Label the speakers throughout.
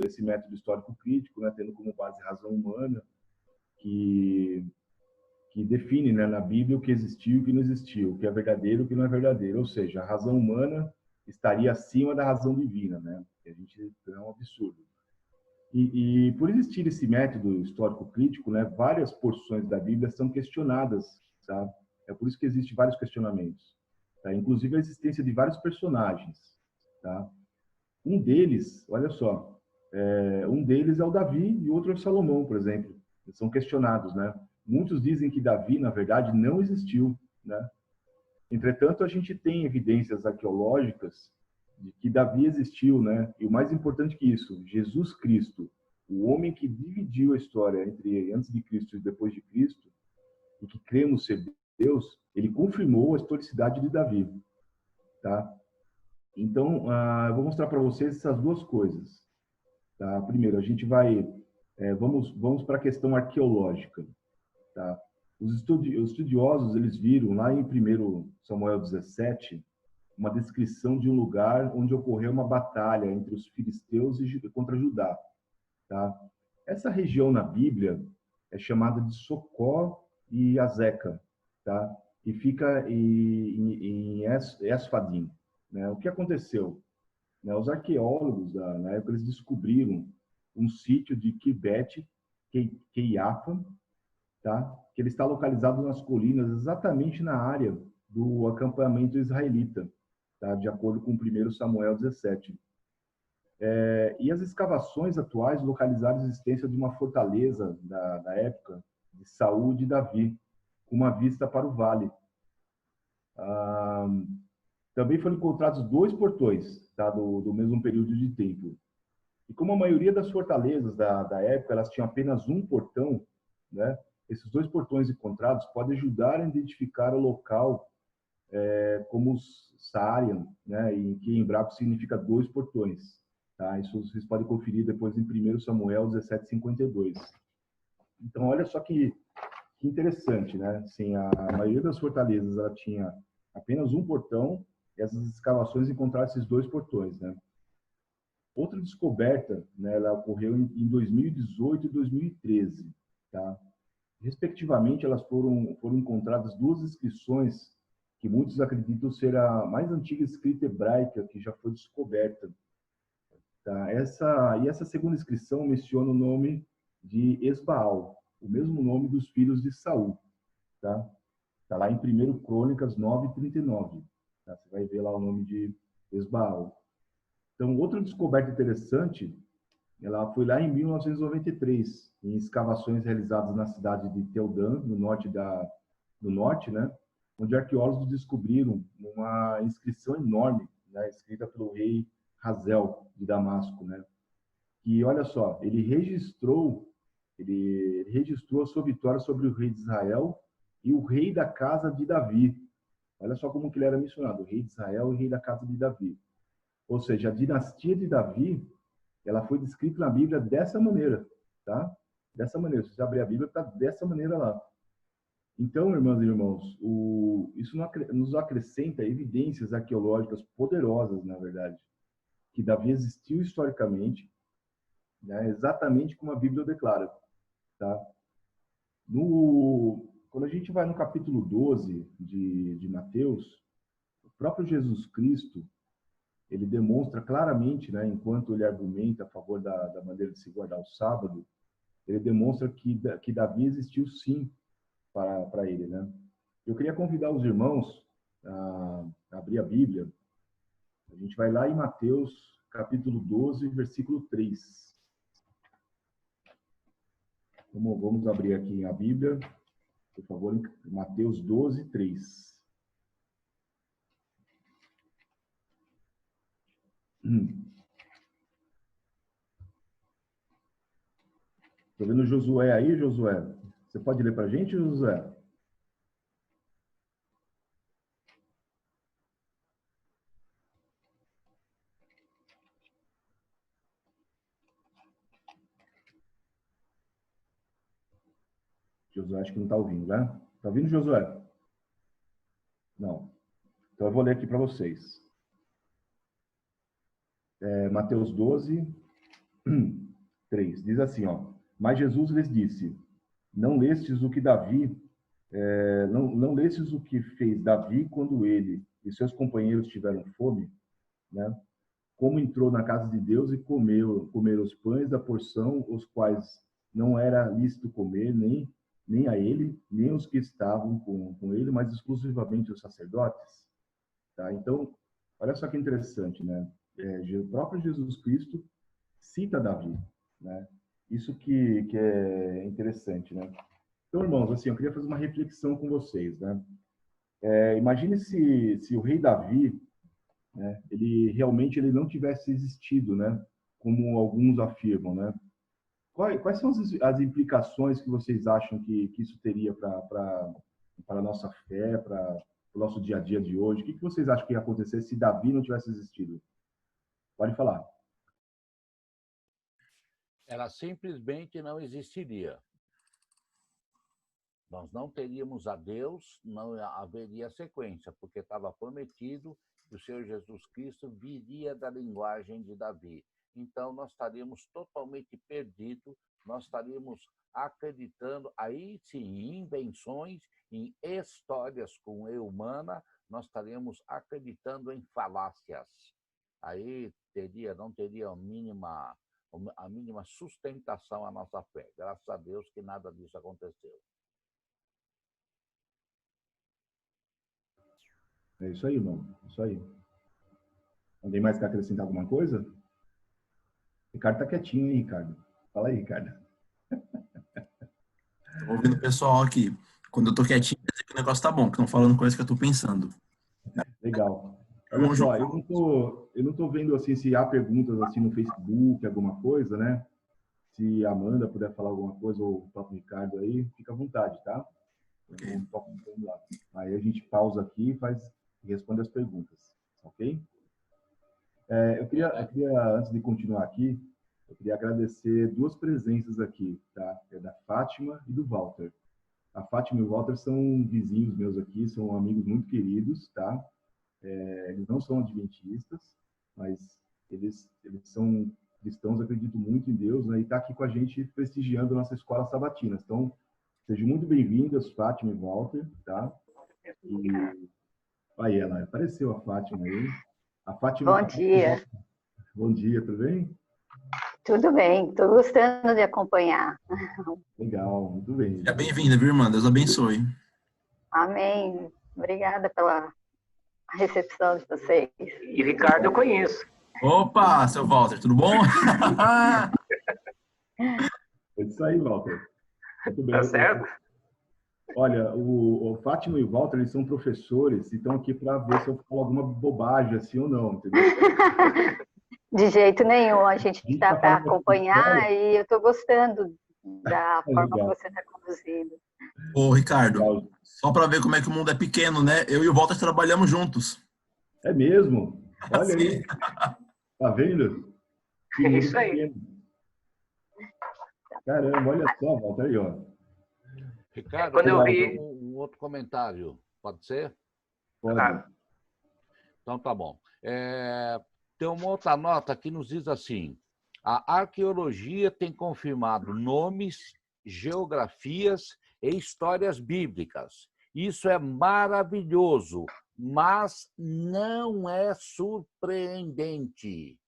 Speaker 1: esse método histórico crítico, né, tendo como base a razão humana, que define, né, na Bíblia o que existiu e o que não existiu, o que é verdadeiro e o que não é verdadeiro. Ou seja, a razão humana estaria acima da razão divina, né? A gente é um absurdo. E por existir esse método histórico crítico, né, várias porções da Bíblia são questionadas, tá? É por isso que existem vários questionamentos, tá? Inclusive a existência de vários personagens, tá? Um deles, olha só, um deles é o Davi e o outro é o Salomão, por exemplo. Eles são questionados, né? Muitos dizem que Davi, na verdade, não existiu, né? Entretanto, a gente tem evidências arqueológicas de que Davi existiu, né? E o mais importante que isso, Jesus Cristo, o homem que dividiu a história entre antes de Cristo e depois de Cristo, e que cremos ser Deus, ele confirmou a historicidade de Davi, tá? Então, eu vou mostrar para vocês essas duas coisas, tá? Primeiro, a gente vai, vamos para a questão arqueológica, tá? Os estudiosos, eles viram lá em 1 Samuel 17, uma descrição de um lugar onde ocorreu uma batalha entre os filisteus e contra Judá, tá? Essa região na Bíblia é chamada de Socó e Azeca, tá? E fica em Esfadim, né? O que aconteceu? Né? Os arqueólogos na época eles descobriram um sítio de Kibet Keiafa, tá? Que ele está localizado nas colinas, exatamente na área do acampamento israelita, tá? De acordo com 1 Samuel 17. E as escavações atuais localizaram a existência de uma fortaleza da época de Saul e de Davi, com uma vista para o vale. Também foram encontrados 2 portões, tá? do mesmo período de tempo. E como a maioria das fortalezas da época elas tinham apenas um portão, né? Esses 2 portões encontrados podem ajudar a identificar o local como Saarian, né? E que em hebraico significa 2 portões. Tá? Isso vocês podem conferir depois em 1 Samuel 17:52. Então, olha só que interessante, né? Assim, a maioria das fortalezas ela tinha apenas um portão e essas escavações encontraram esses 2 portões, né? Outra descoberta, né, ela ocorreu em 2018 e 2013, tá? Respectivamente, elas foram encontradas 2 inscrições que muitos acreditam ser a mais antiga escrita hebraica que já foi descoberta. Tá? Essa segunda inscrição menciona o nome de Esbaal, o mesmo nome dos filhos de Saul. Tá? Tá lá em 1 Crônicas 9:39. Tá? Você vai ver lá o nome de Esbaal. Então, outra descoberta interessante, ela foi lá em 1993, em escavações realizadas na cidade de Teldan, no norte, né? Onde arqueólogos descobriram uma inscrição enorme, né? Escrita pelo rei Hazael de Damasco, né? E olha só, ele registrou a sua vitória sobre o rei de Israel e o rei da casa de Davi. Olha só como que ele era mencionado, o rei de Israel e o rei da casa de Davi. Ou seja, a dinastia de Davi, ela foi descrita na Bíblia dessa maneira, tá? Dessa maneira. Se você abrir a Bíblia, está dessa maneira lá. Então, irmãs e irmãos, isso nos acrescenta evidências arqueológicas poderosas, na verdade, que Davi existiu historicamente, né, exatamente como a Bíblia declara, tá? Quando a gente vai no capítulo 12 de Mateus, o próprio Jesus Cristo, ele demonstra claramente, né, enquanto ele argumenta a favor da maneira de se guardar o sábado, ele demonstra que Davi existiu sim para ele, né? Eu queria convidar os irmãos a abrir a Bíblia. A gente vai lá em Mateus, capítulo 12, versículo 3. Vamos abrir aqui a Bíblia, por favor, em Mateus 12, 3. Estou vendo Josué aí, Josué. Você pode ler para a gente, Josué? Josué acho que não está ouvindo, né? Está ouvindo, Josué? Não. Então eu vou ler aqui para vocês. Mateus 12, 3. Diz assim, ó: Mas Jesus lhes disse: Não lestes o que Davi, não lestes o que fez Davi quando ele e seus companheiros tiveram fome, né? Como entrou na casa de Deus e comeram os pães da porção, os quais não era lícito comer, nem a ele, nem os que estavam com ele, mas exclusivamente os sacerdotes. Tá? Então, olha só que interessante, né? O próprio Jesus Cristo cita Davi, né? Isso que é interessante, né? Então, irmãos, assim, eu queria fazer uma reflexão com vocês, né? Imagine se o rei Davi, né, ele realmente não tivesse existido, né? Como alguns afirmam, né? Quais são as implicações que vocês acham que isso teria para a nossa fé, para o nosso dia a dia de hoje? O que vocês acham que ia acontecer se Davi não tivesse existido? Pode falar.
Speaker 2: Ela simplesmente não existiria. Nós não teríamos a Deus, não haveria sequência, porque estava prometido que o Senhor Jesus Cristo viria da linguagem de Davi. Então, nós estaríamos totalmente perdidos, nós estaríamos acreditando, aí sim, em invenções, em histórias com E humana, nós estaríamos acreditando em falácias. Aí não teria a mínima sustentação à nossa fé. Graças a Deus que nada disso aconteceu.
Speaker 1: É isso aí, irmão. Isso aí. Alguém mais quer acrescentar alguma coisa? Ricardo tá quietinho, hein, Ricardo? Fala aí, Ricardo.
Speaker 3: Tô ouvindo o pessoal aqui. Quando eu tô quietinho, quer dizer que o negócio tá bom, que estão falando coisas que eu tô pensando.
Speaker 1: Legal. Olha
Speaker 3: Irmão João,
Speaker 1: só, eu não tô vendo assim se há perguntas assim no Facebook, alguma coisa, né? Se a Amanda puder falar alguma coisa ou o próprio Ricardo aí, fica à vontade, tá? Eu não toco no celular. Aí a gente pausa aqui e responde as perguntas, ok? Antes de continuar aqui, eu queria agradecer duas presenças aqui, tá? É da Fátima e do Walter. A Fátima e o Walter são vizinhos meus aqui, são amigos muito queridos, tá? Eles não são adventistas, mas eles são cristãos, acreditam muito em Deus, né? E tá aqui com a gente prestigiando a nossa escola sabatina. Então, sejam muito bem-vindas, Fátima e Walter, tá? E aí, ela apareceu a Fátima aí. A Fátima.
Speaker 4: Bom dia.
Speaker 1: Bom dia, tudo bem?
Speaker 4: Tudo bem, estou gostando de acompanhar.
Speaker 1: Legal, muito bem.
Speaker 3: seja bem-vinda, viu, irmã? Deus abençoe.
Speaker 4: Amém. Obrigada pela recepção de vocês.
Speaker 5: E Ricardo eu conheço.
Speaker 3: Opa, seu Walter, tudo bom?
Speaker 1: É isso aí, Walter. Muito bem.
Speaker 5: Tá certo?
Speaker 1: Olha, o Fátima e o Walter, eles são professores e estão aqui para ver se eu falo alguma bobagem assim ou não, entendeu?
Speaker 4: De jeito nenhum, a gente está para
Speaker 1: falando
Speaker 4: acompanhar e eu estou gostando da forma
Speaker 1: legal.
Speaker 4: que você está conduzindo.
Speaker 3: Ô, Ricardo,
Speaker 1: Legal.
Speaker 3: só para ver como é que o mundo é pequeno, né? Eu e o Walter trabalhamos juntos.
Speaker 1: É mesmo? Olha aí. Tá vendo? Que
Speaker 5: É
Speaker 1: mundo
Speaker 5: isso aí.
Speaker 1: pequeno. Caramba, olha só, Walter aí, ó.
Speaker 2: Ricardo,
Speaker 5: Quando eu
Speaker 2: tem
Speaker 5: vi-
Speaker 2: um outro comentário. Pode ser?
Speaker 1: Pode.
Speaker 5: Ah.
Speaker 2: Então, tá bom. Tem uma outra nota que nos diz assim: a arqueologia tem confirmado nomes, geografias e histórias bíblicas. Isso é maravilhoso, mas não é surpreendente.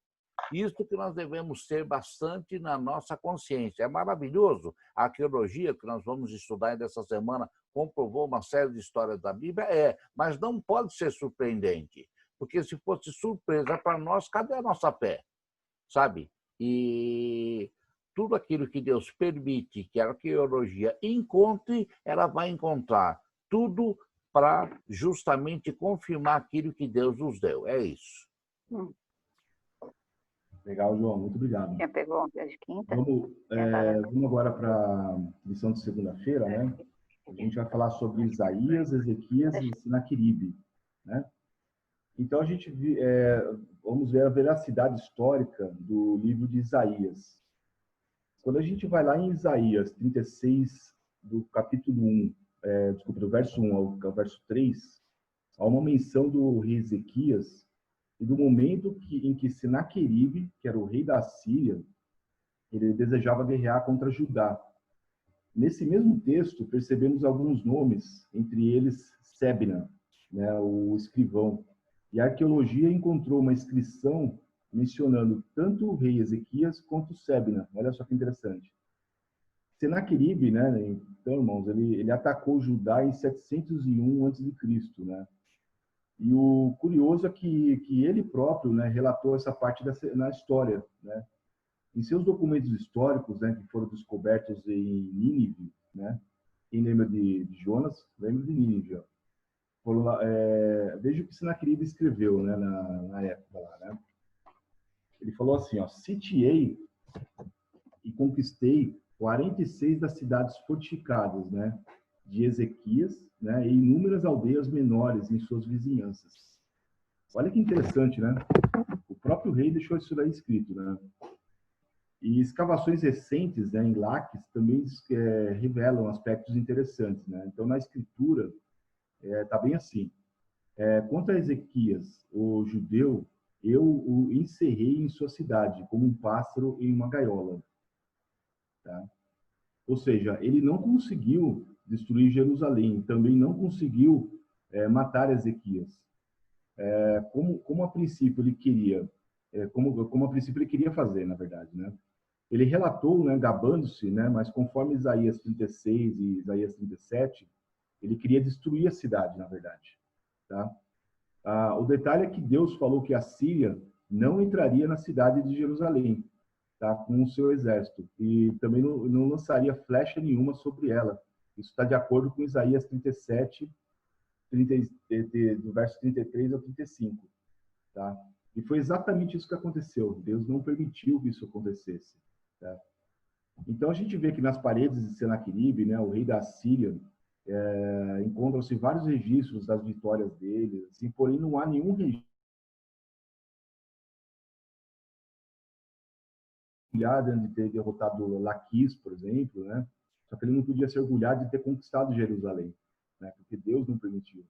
Speaker 2: Isso que nós devemos ter bastante na nossa consciência. É maravilhoso. A arqueologia, que nós vamos estudar dessa semana, comprovou uma série de histórias da Bíblia, mas não pode ser surpreendente. Porque se fosse surpresa para nós, cadê a nossa fé? Sabe? E tudo aquilo que Deus permite que a arqueologia encontre, ela vai encontrar tudo para justamente confirmar aquilo que Deus nos deu. É isso.
Speaker 1: Legal, João. Muito obrigado.
Speaker 4: Já pegou um dia de quinta?
Speaker 1: Vamos agora para a lição de segunda-feira, né? A gente vai falar sobre Isaías, Ezequias e Sinaqueribe, né? Então, vamos ver a veracidade histórica do livro de Isaías. Quando a gente vai lá em Isaías 36, do capítulo 1, do verso 1 ao verso 3, há uma menção do rei Ezequias e do momento em que Sinaqueribe, que era o rei da Síria, ele desejava guerrear contra Judá. Nesse mesmo texto, percebemos alguns nomes, entre eles Sebna, né, o escrivão. E a arqueologia encontrou uma inscrição mencionando tanto o rei Ezequias quanto Sebna. Olha só que interessante. Senaqueribe, né, então, irmãos, ele atacou Judá em 701 a.C., né? E o curioso é que ele próprio, né, relatou essa parte na história, né? Em seus documentos históricos, né, que foram descobertos em Nínive, né? Quem lembra de Jonas, lembra de Nínive. Veja o que Senaqueribe escreveu, né, na época lá, né? Ele falou assim, ó: sitiei e conquistei 46 das cidades fortificadas, né, de Ezequias, né, e inúmeras aldeias menores em suas vizinhanças. Olha que interessante, né? O próprio rei deixou isso daí escrito, né? E escavações recentes, né, em Laques também revelam aspectos interessantes, né? Então, na escritura, tá bem assim. Quanto a Ezequias, o judeu, eu o encerrei em sua cidade, como um pássaro em uma gaiola. Tá? Ou seja, ele não conseguiu destruir Jerusalém, também não conseguiu matar Ezequias. Como a princípio ele queria, como a princípio ele queria fazer, na verdade, né? Ele relatou, né, gabando-se, né, mas conforme Isaías 36 e Isaías 37, ele queria destruir a cidade, na verdade. Tá? O detalhe é que Deus falou que a Síria não entraria na cidade de Jerusalém, tá, com o seu exército, e também não lançaria flecha nenhuma sobre ela. Isso está de acordo com Isaías 37, do verso 33 ao 35. Tá? E foi exatamente isso que aconteceu. Deus não permitiu que isso acontecesse. Tá? Então a gente vê que nas paredes de Senaqueribe, né, o rei da Síria, encontram-se vários registros das vitórias dele, assim, porém não há nenhum registro de ter derrotado Laquis, por exemplo, né? Só que ele não podia se orgulhar de ter conquistado Jerusalém, né? Porque Deus não permitiu.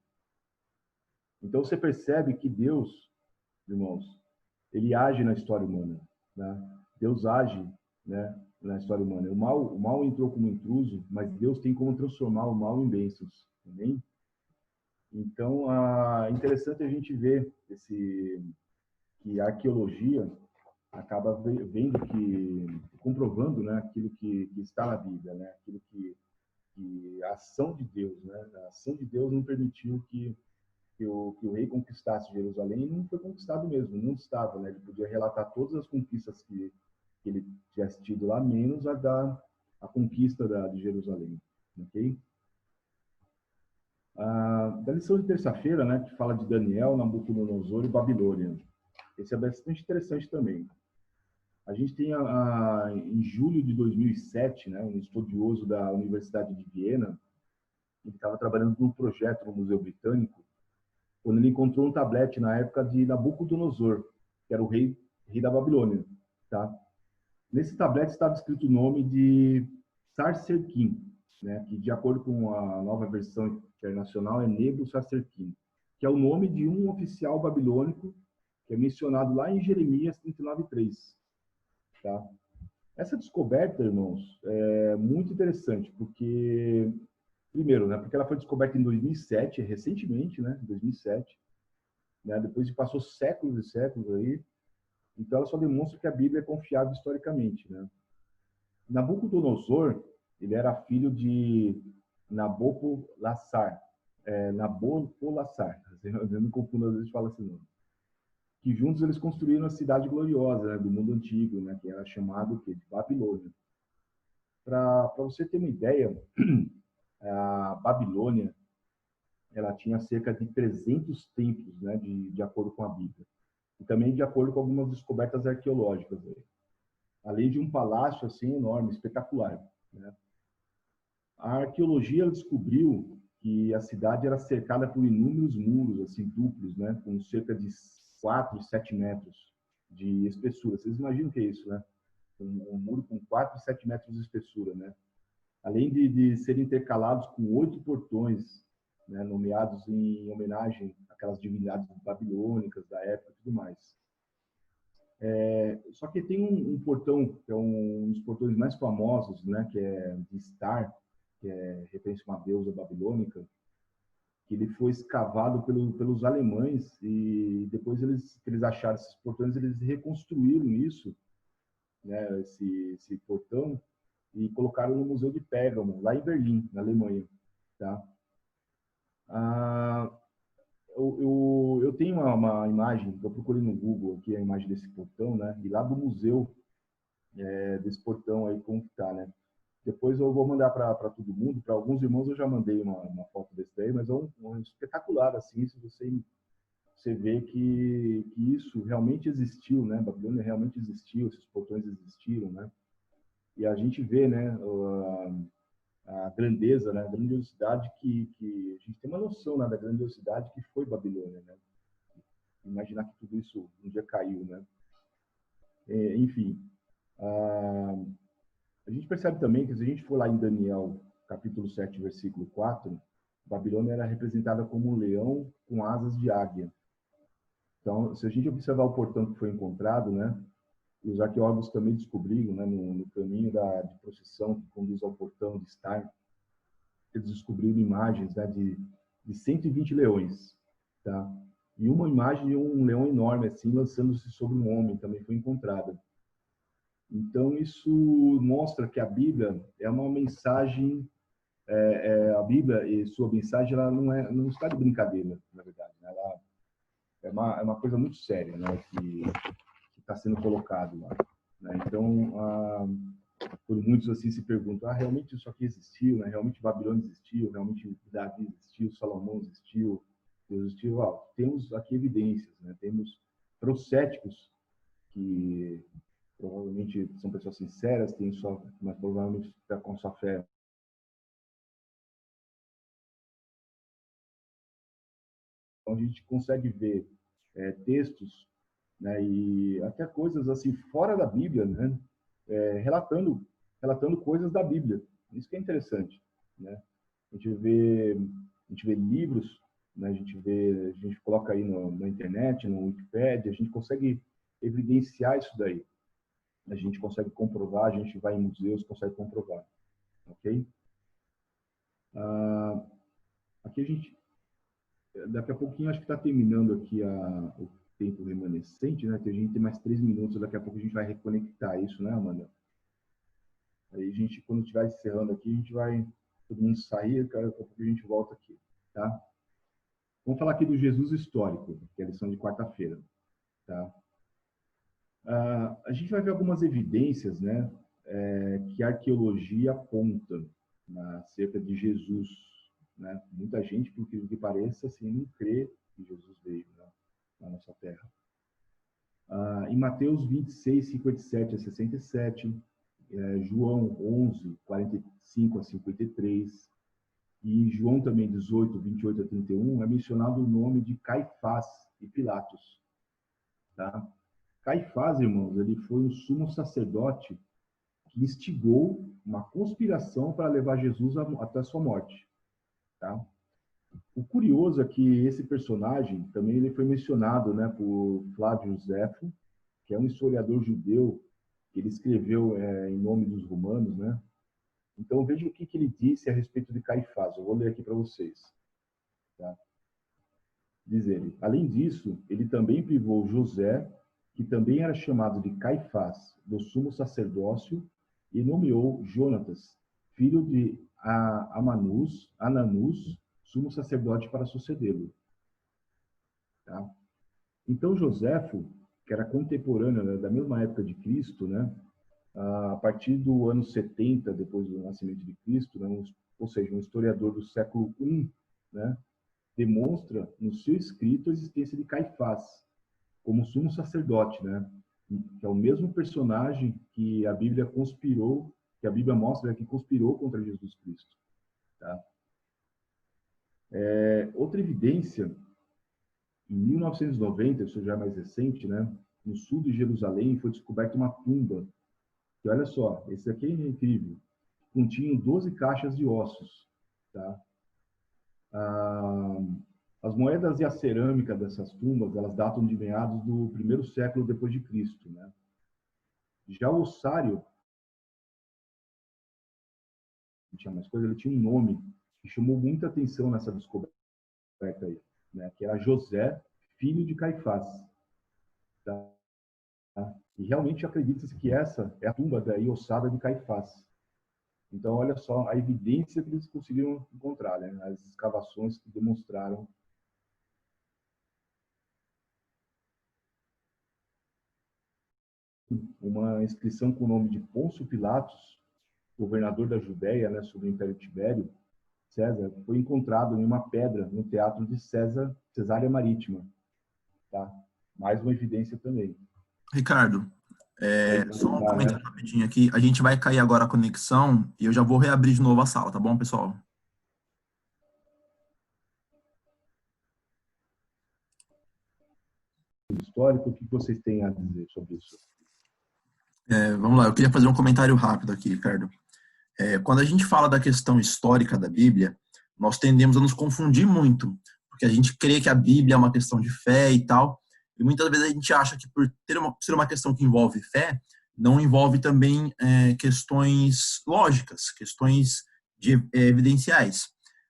Speaker 1: Então você percebe que Deus, irmãos, ele age na história humana, né? Deus age, né, na história humana. O mal entrou como intruso, mas Deus tem como transformar o mal em bênçãos, amém? Então, é interessante a gente ver que a arqueologia acaba vendo comprovando, né, aquilo que está na Bíblia, né, aquilo que a ação de Deus, né, a ação de Deus não permitiu que o rei conquistasse Jerusalém, e não foi conquistado mesmo, não estava, né, ele podia relatar todas as conquistas que ele tivesse tido lá, menos a conquista de Jerusalém, ok? Da lição de terça-feira, né, que fala de Daniel, Nabucodonosor e Babilônia. Esse é bastante interessante também. A gente tem, em julho de 2007, né, um estudioso da Universidade de Viena, ele estava trabalhando num projeto no Museu Britânico, quando ele encontrou um tablete na época de Nabucodonosor, que era o rei da Babilônia. Tá? Nesse tablete estava escrito o nome de Sarserkin, né, que de acordo com a nova versão internacional é Nebo-Sarserkin, que é o nome de um oficial babilônico que é mencionado lá em Jeremias 39:3. Tá? Essa descoberta, irmãos, é muito interessante, porque, primeiro, né, porque ela foi descoberta em 2007, recentemente, né, 2007, né, depois passou séculos e séculos aí, então ela só demonstra que a Bíblia é confiável historicamente, né? Nabucodonosor, ele era filho de Nabopolassar, Nabopolassar, eu não confundo, às vezes fala assim, não. Que juntos eles construíram a cidade gloriosa, né, do mundo antigo, né, que era chamado de Babilônia. Para você ter uma ideia, a Babilônia, ela tinha cerca de 300 templos, né, de acordo com a Bíblia. E também de acordo com algumas descobertas arqueológicas. Aí. Além de um palácio assim enorme, espetacular. Né? A arqueologia descobriu que a cidade era cercada por inúmeros muros assim duplos, né, com cerca de 4 e 7 metros de espessura. Vocês imaginam o que é isso, né? Um muro com 4 e 7 metros de espessura, né? Além de serem intercalados com 8 portões, né, nomeados em homenagem àquelas divindades babilônicas da época e tudo mais. Só que tem um portão, que é um dos portões mais famosos, né, que é de Star, que é referência a uma deusa babilônica, que ele foi escavado pelos alemães e depois que eles acharam esses portões, eles reconstruíram isso, né, esse portão, e colocaram no Museu de Pérgamo, lá em Berlim, na Alemanha. Tá? Ah, eu tenho uma imagem, eu procurei no Google aqui a imagem desse portão, né? E lá do museu desse portão aí, como que tá, né? Depois eu vou mandar para todo mundo, para alguns irmãos eu já mandei uma foto desse daí, mas é um espetacular, assim, se você vê que isso realmente existiu, né? Babilônia realmente existiu, esses portões existiram, né? E a gente vê, né, a grandeza, né, a grandiosidade que a gente tem uma noção, né, da grandiosidade que foi Babilônia, né? Imaginar que tudo isso um dia caiu, né? Enfim, a gente percebe também que se a gente for lá em Daniel, capítulo 7, versículo 4, Babilônia era representada como um leão com asas de águia. Então, se a gente observar o portão que foi encontrado, né, e os arqueólogos também descobriram, né, no caminho de procissão que conduz ao portão de Star, eles descobriram imagens, né, de 120 leões, tá? E uma imagem de um leão enorme, assim, lançando-se sobre um homem, também foi encontrada. Então, isso mostra que a Bíblia é uma mensagem, a Bíblia e sua mensagem, ela não está de brincadeira, na verdade, né? Ela é uma coisa muito séria, né, que está sendo colocado lá, né? Então, por muitos assim se perguntam, realmente isso aqui existiu, né? Realmente Babilônia existiu, realmente Davi existiu, Salomão existiu, Deus existiu. Temos aqui evidências, né? Temos procéticos que provavelmente são pessoas sinceras, mas provavelmente está com sua fé. Então a gente consegue ver textos, né, e até coisas assim fora da Bíblia, né, relatando coisas da Bíblia. Isso que é interessante, né? A gente vê livros, né, a gente coloca aí na internet, no Wikipedia, a gente consegue evidenciar isso daí. A gente consegue comprovar, a gente vai em museus, consegue comprovar, ok? Aqui a gente, daqui a pouquinho, acho que está terminando aqui o tempo remanescente, né? A gente tem mais 3 minutos, daqui a pouco a gente vai reconectar isso, né, Amanda? Aí a gente, quando estiver encerrando aqui, a gente vai todo mundo sair, daqui a pouco a gente volta aqui, tá? Vamos falar aqui do Jesus histórico, que é a lição de quarta-feira, tá? A gente vai ver algumas evidências, né, que a arqueologia aponta acerca de Jesus, né? Muita gente, por incrível que pareça, assim, não crê que Jesus veio, né, na nossa terra. Em Mateus 26, 57 a 67, João 11, 45 a 53, e João também 18, 28 a 31, é mencionado o nome de Caifás e Pilatos. Tá? Caifás, irmãos, ele foi um sumo sacerdote que instigou uma conspiração para levar Jesus até a sua morte. Tá? O curioso é que esse personagem também ele foi mencionado, né, por Flávio Josefo, que é um historiador judeu, que ele escreveu em nome dos romanos, né? Então veja o que ele disse a respeito de Caifás. Eu vou ler aqui para vocês. Tá? Diz ele: além disso, ele também privou José, que também era chamado de Caifás, do sumo sacerdócio, e nomeou Jonatas, filho de Ananus, sumo sacerdote, para sucedê-lo. Tá? Então Joséfo, que era contemporâneo, né, da mesma época de Cristo, né, a partir do ano 70 depois do nascimento de Cristo, né, ou seja, um historiador do século I, né, demonstra no seu escrito a existência de Caifás como sumo sacerdote, né, que é o mesmo personagem que a Bíblia conspirou, que a Bíblia mostra que conspirou contra Jesus Cristo. Tá? Outra evidência, em 1990, isso já é mais recente, né, no sul de Jerusalém foi descoberta uma tumba, que olha só, esse aqui é incrível, continha 12 caixas de ossos. Tá? As moedas e a cerâmica dessas tumbas, elas datam de meados do primeiro século depois de Cristo, né? Já o ossário, não tinha mais coisa, ele tinha um nome que chamou muita atenção nessa descoberta aí, né? Que era José, filho de Caifás. Tá? E realmente acredita-se que essa é a tumba daí ossada de Caifás. Então, olha só a evidência que eles conseguiram encontrar, né? As escavações que demonstraram uma inscrição com o nome de Pôncio Pilatos, governador da Judéia, né, sob o Império Tibério, César, foi encontrado em uma pedra no teatro de Cesárea Marítima. Tá? Mais uma evidência também.
Speaker 3: Ricardo, só um
Speaker 1: Né?
Speaker 3: comentário rapidinho aqui. A gente vai cair agora a conexão e eu já vou reabrir de novo a sala, tá bom, pessoal?
Speaker 1: Histórico, o que vocês têm a dizer sobre isso?
Speaker 3: Vamos lá, eu queria fazer um comentário rápido aqui, Ricardo. Quando a gente fala da questão histórica da Bíblia, nós tendemos a nos confundir muito, porque a gente crê que a Bíblia é uma questão de fé e tal, e muitas vezes a gente acha que por ser uma questão que envolve fé, não envolve também questões lógicas, questões evidenciais.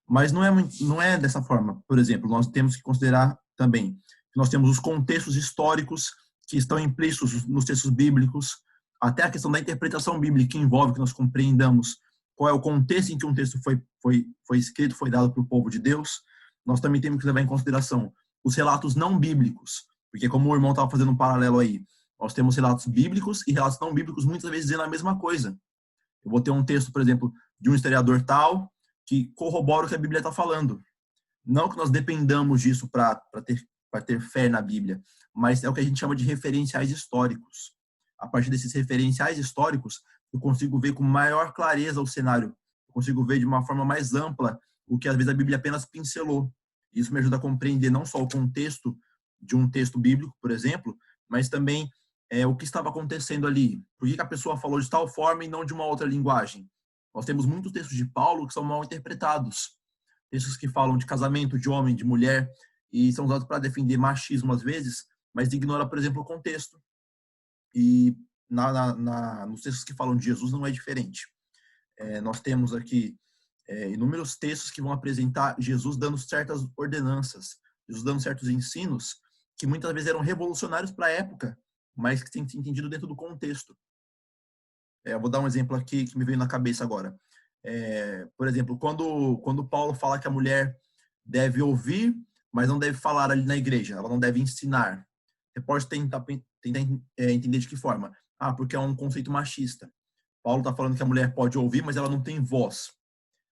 Speaker 3: Mas não é dessa forma. Por exemplo, nós temos que considerar também que nós temos os contextos históricos que estão implícitos nos textos bíblicos, até a questão da interpretação bíblica, que envolve que nós compreendamos qual é o contexto em que um texto foi escrito, foi dado para o povo de Deus. Nós também temos que levar em consideração os relatos não bíblicos, porque como o irmão estava fazendo um paralelo aí, nós temos relatos bíblicos e relatos não bíblicos muitas vezes dizendo a mesma coisa. Eu vou ter um texto, por exemplo, de um historiador tal, que corrobora o que a Bíblia está falando. Não que nós dependamos disso para ter fé na Bíblia, mas é o que a gente chama de referenciais históricos. A partir desses referenciais históricos, eu consigo ver com maior clareza o cenário. Eu consigo ver de uma forma mais ampla o que às vezes a Bíblia apenas pincelou. Isso me ajuda a compreender não só o contexto de um texto bíblico, por exemplo, mas também o que estava acontecendo ali. Por que a pessoa falou de tal forma e não de uma outra linguagem? Nós temos muitos textos de Paulo que são mal interpretados. Textos que falam de casamento, de homem, de mulher, e são usados para defender machismo às vezes, mas ignora, por exemplo, o contexto. E nos textos que falam de Jesus não é diferente. Nós temos aqui inúmeros textos que vão apresentar Jesus dando certas ordenanças, Jesus dando certos ensinos que muitas vezes eram revolucionários para a época, mas que tem que ser entendido dentro do contexto. Eu vou dar um exemplo aqui que me veio na cabeça agora. Por exemplo, quando Paulo fala que a mulher deve ouvir, mas não deve falar ali na igreja, ela não deve ensinar. Você pode tentar entender de que forma? Porque é um conceito machista. Paulo está falando que a mulher pode ouvir, mas ela não tem voz.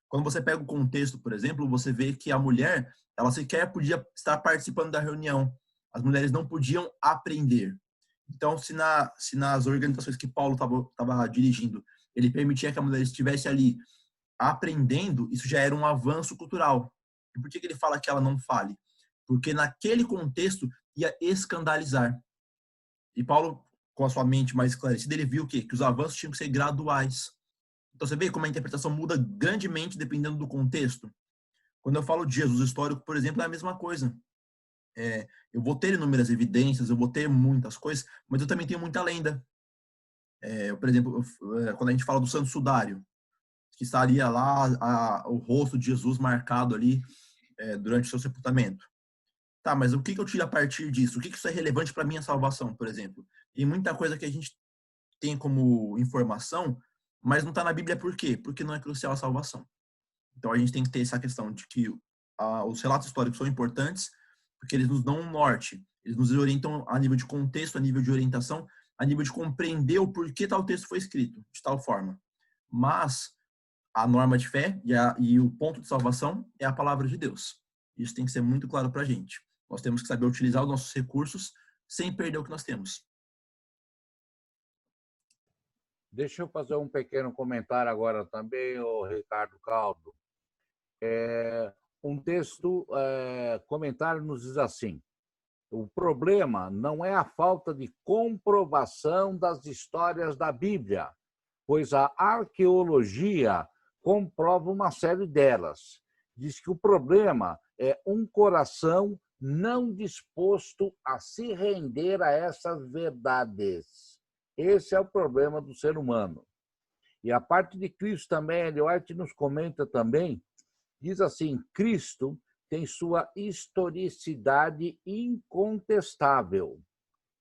Speaker 3: Quando você pega o contexto, por exemplo, você vê que a mulher, ela sequer podia estar participando da reunião. As mulheres não podiam aprender. Então, se nas organizações que Paulo estava dirigindo, ele permitia que a mulher estivesse ali aprendendo, isso já era um avanço cultural. E por que ele fala que ela não fale? Porque naquele contexto ia escandalizar. E Paulo, com a sua mente mais esclarecida, ele viu que os avanços tinham que ser graduais. Então você vê como a interpretação muda grandemente dependendo do contexto. Quando eu falo de Jesus histórico, por exemplo, é a mesma coisa. Eu vou ter inúmeras evidências, eu vou ter muitas coisas, mas eu também tenho muita lenda. Por exemplo, quando a gente fala do Santo Sudário, que estaria lá o rosto de Jesus marcado ali durante o seu sepultamento. Tá, mas o que eu tiro a partir disso? O que isso é relevante para a minha salvação, por exemplo? Tem muita coisa que a gente tem como informação, mas não está na Bíblia por quê? Porque não é crucial a salvação. Então a gente tem que ter essa questão de que os relatos históricos são importantes, porque eles nos dão um norte, eles nos orientam a nível de contexto, a nível de orientação, a nível de compreender o porquê tal texto foi escrito, de tal forma. Mas a norma de fé e o ponto de salvação é a palavra de Deus. Isso tem que ser muito claro para a gente. Nós temos que saber utilizar os nossos recursos sem perder o que nós temos.
Speaker 2: Deixa eu fazer um pequeno comentário agora também, o Ricardo Caldo. Um texto, comentário nos diz assim: o problema não é a falta de comprovação das histórias da Bíblia, pois a arqueologia comprova uma série delas. diz que o problema é um coração não disposto a se render a essas verdades. Esse é o problema do ser humano. E a parte de Cristo também, Ellen White nos comenta também, diz assim, Cristo tem sua historicidade incontestável,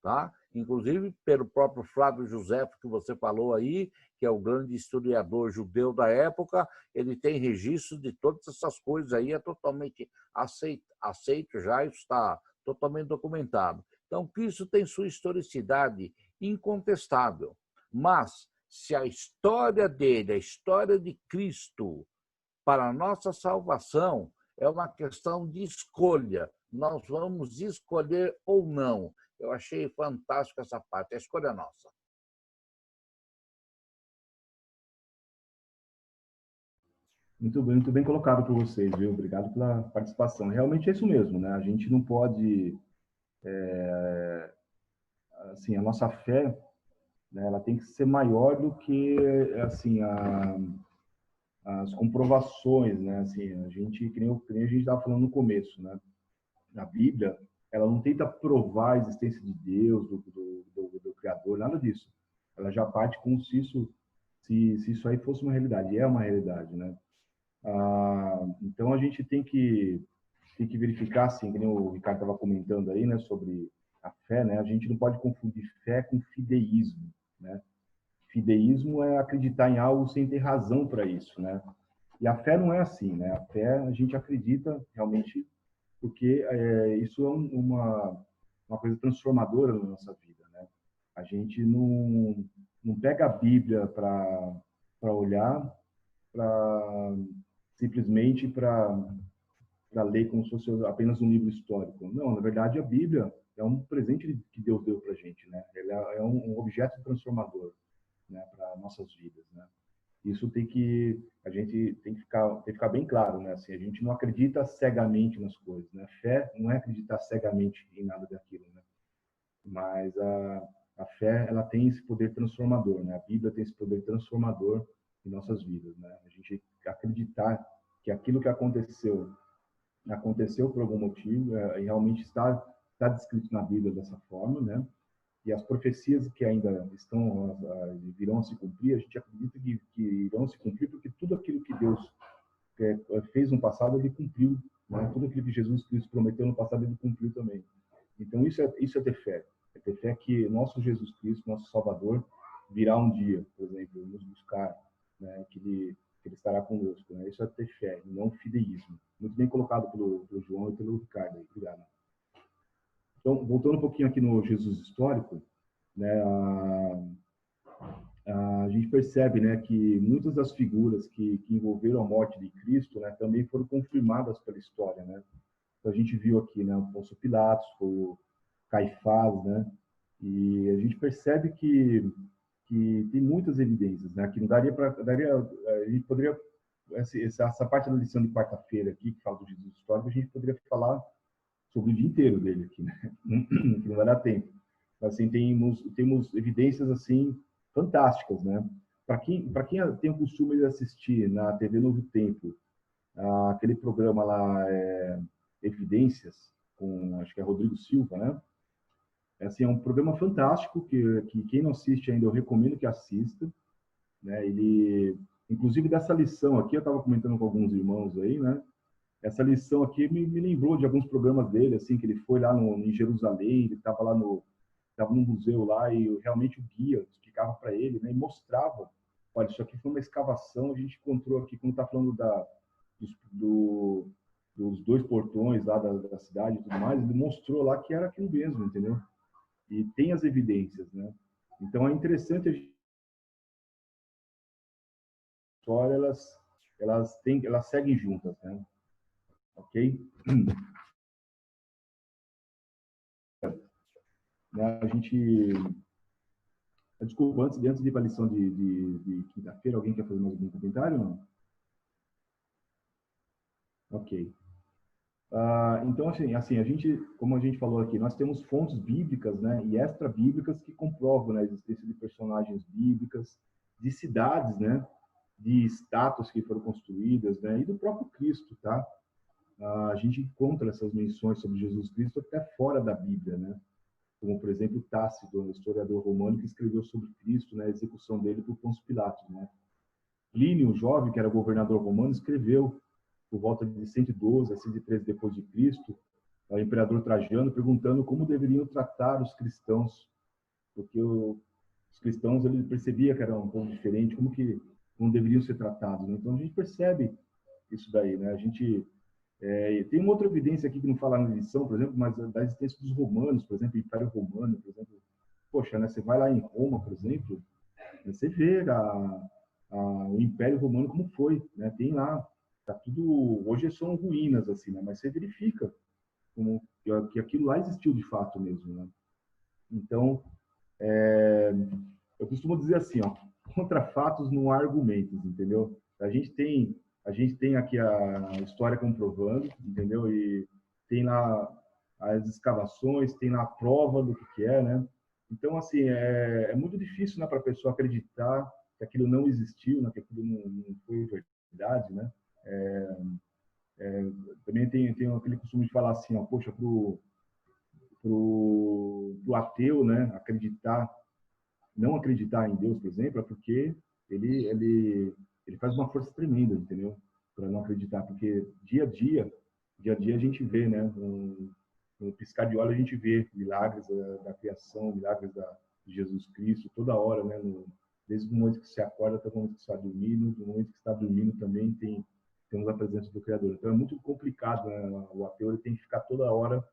Speaker 2: tá? Inclusive pelo próprio Flávio José, que você falou aí, que é o grande historiador judeu da época, ele tem registro de todas essas coisas aí, é totalmente aceito já, isso está totalmente documentado. Então, Cristo tem sua historicidade incontestável, mas se a história dele, a história de Cristo para a nossa salvação, é uma questão de escolha. Nós vamos escolher ou não. Eu achei fantástico essa parte. A escolha é nossa.
Speaker 1: Muito bem colocado por vocês, viu? Obrigado pela participação. Realmente é isso mesmo, né? A gente não pode... assim, a nossa fé, né, ela tem que ser maior do que, assim, as comprovações, né? Assim, a gente, que nem a gente estava falando no começo, né? Na Bíblia, ela não tenta provar a existência de Deus, do Criador, nada disso. Ela já parte como se isso aí fosse uma realidade. E é uma realidade, né? Então, a gente tem que verificar, assim, que nem o Ricardo estava comentando aí, né? Sobre a fé, né? A gente não pode confundir fé com fideísmo, né? Fideísmo é acreditar em algo sem ter razão para isso, né? E a fé não é assim, né? A fé, a gente acredita realmente porque isso é uma coisa transformadora na nossa vida, né? A gente não pega a Bíblia para olhar, para simplesmente para ler como se fosse apenas um livro histórico. Não, na verdade, a Bíblia é um presente que Deus deu para a gente, né? Ela é um objeto transformador, né, para nossas vidas, né? Isso a gente tem que ficar bem claro, né? Assim, a gente não acredita cegamente nas coisas, né? Fé não é acreditar cegamente em nada daquilo, né? Mas a fé, ela tem esse poder transformador, né? A Bíblia tem esse poder transformador em nossas vidas, né? A gente acreditar que aquilo que aconteceu por algum motivo, e realmente está descrito na Bíblia dessa forma, né? E as profecias que ainda virão a se cumprir, a gente acredita que irão se cumprir, porque tudo aquilo que Deus fez no passado, ele cumpriu, né? Tudo aquilo que Jesus Cristo prometeu no passado, ele cumpriu também. Então, isso é ter fé. É ter fé que nosso Jesus Cristo, nosso Salvador, virá um dia, por exemplo, nos buscar, né? Que ele estará conosco, né? Isso é ter fé, não fideísmo. Muito bem colocado pelo João e pelo Ricardo. Obrigado. Então, voltando um pouquinho aqui no Jesus histórico, né, a gente percebe, né, que muitas das figuras que envolveram a morte de Cristo, né, também foram confirmadas pela história, né? Então, a gente viu aqui, né, o Pôncio Pilatos, o Caifás, né? E a gente percebe que tem muitas evidências, né? Que não a gente poderia essa parte da lição de quarta-feira aqui que fala do Jesus histórico, a gente poderia falar sobre o dia inteiro dele aqui, né? Que não vai dar tempo. Mas, assim, temos evidências assim fantásticas, né? Para quem tem o costume de assistir na TV Novo Tempo, aquele programa lá, Evidências, com acho que é Rodrigo Silva, né? Assim, é um programa fantástico que quem não assiste ainda eu recomendo que assista, né? Ele, inclusive dessa lição aqui, eu estava comentando com alguns irmãos aí, né? Essa lição aqui me lembrou de alguns programas dele, assim, que ele foi lá em Jerusalém, ele estava lá no museu lá e realmente o guia explicava para ele, né, e mostrava, olha, isso aqui foi uma escavação, a gente encontrou aqui, quando está falando dos dois portões lá da cidade e tudo mais, ele mostrou lá que era aquilo mesmo, entendeu? E tem as evidências, né? Então é interessante a história, elas seguem juntas, né? Ok? Né, a gente... Desculpa, antes de ir para a lição de quinta-feira, alguém quer fazer mais algum comentário? Não? Ok. Então, assim, a gente, como a gente falou aqui, nós temos fontes bíblicas, né, e extra-bíblicas que comprovam, né, a existência de personagens bíblicas, de cidades, né, de estátuas que foram construídas, né? E do próprio Cristo, tá? A gente encontra essas menções sobre Jesus Cristo até fora da Bíblia, né? Como, por exemplo, Tácito, um historiador romano que escreveu sobre Cristo, né? A execução dele por Pôncio Pilatos, né? Plínio, o jovem, que era governador romano, escreveu por volta de 112 a 113 depois de Cristo, ao imperador Trajano, perguntando como deveriam tratar os cristãos, porque os cristãos, ele percebia que era um povo diferente, como deveriam ser tratados, né? Então a gente percebe isso daí, né? A gente tem uma outra evidência aqui que não fala na lição, por exemplo, mas da existência dos romanos, por exemplo, o Império Romano, por exemplo. Poxa, né? Você vai lá em Roma, por exemplo, você vê o Império Romano como foi, né? Tem lá, tá tudo, hoje são ruínas assim, né? Mas você verifica que aquilo lá existiu de fato mesmo, né? Então, eu costumo dizer assim, ó, contra fatos não há argumentos, entendeu? A gente tem aqui a história comprovando, entendeu? E tem lá as escavações, tem lá a prova do que é, né? Então, assim, é muito difícil, né, para a pessoa acreditar que aquilo não existiu, né, que aquilo não foi verdade, né? Também tem aquele costume de falar assim, ó, poxa, pro ateu, né, não acreditar em Deus, por exemplo, é porque ele faz uma força tremenda, entendeu? Para não acreditar, porque dia a dia a gente vê, né? No piscar de olhos a gente vê milagres da criação, milagres de Jesus Cristo, toda hora, né? Desde o momento que se acorda até o momento que está dormindo, no momento que está dormindo também temos a presença do Criador. Então é muito complicado, né? O ateu ele tem que ficar toda hora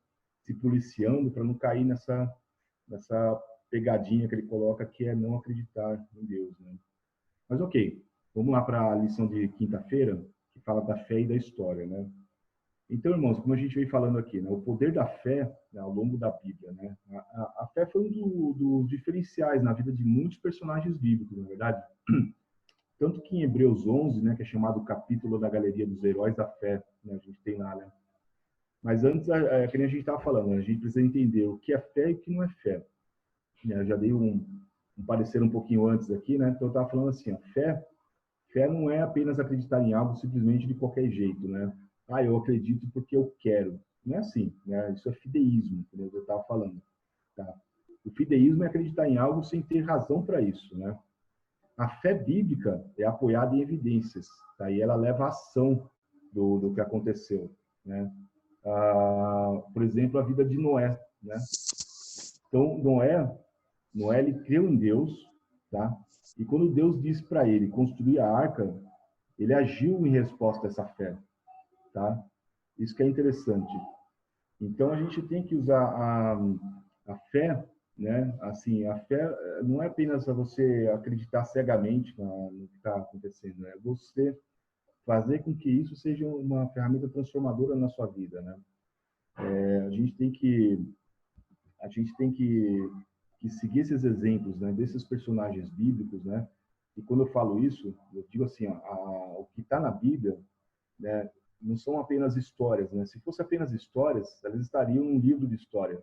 Speaker 1: se policiando para não cair nessa pegadinha que ele coloca, que é não acreditar em Deus, né? Mas ok, vamos lá para a lição de quinta-feira, que fala da fé e da história, né? Então, irmãos, como a gente vem falando aqui, né, o poder da fé, né, ao longo da Bíblia, né? A fé foi um dos diferenciais na vida de muitos personagens bíblicos, na verdade. Tanto que em Hebreus 11, né, que é chamado o capítulo da galeria dos heróis da fé, né, a gente tem lá, né? Mas antes, que nem a gente estava falando, né, a gente precisa entender o que é fé e o que não é fé. Eu já dei um parecer um pouquinho antes aqui, né? Então eu estava falando assim, ó, fé não é apenas acreditar em algo simplesmente de qualquer jeito, né? Ah, eu acredito porque eu quero. Não é assim, né? Isso é fideísmo, como eu estava falando. Tá? O fideísmo é acreditar em algo sem ter razão para isso, né? A fé bíblica é apoiada em evidências, tá? E ela leva à ação do que aconteceu, né? Por exemplo, a vida de Noé, né? Então, Noé ele creu em Deus, tá? E quando Deus disse para ele construir a arca, ele agiu em resposta a essa fé, tá? Isso que é interessante. Então a gente tem que usar a fé, né? Assim, a fé não é apenas você acreditar cegamente no que está acontecendo, é você fazer com que isso seja uma ferramenta transformadora na sua vida, né? A gente tem que seguir esses exemplos, né, desses personagens bíblicos, né? E quando eu falo isso, eu digo assim, ó, o que está na Bíblia, né, não são apenas histórias, né? Se fosse apenas histórias, elas estariam num livro de história.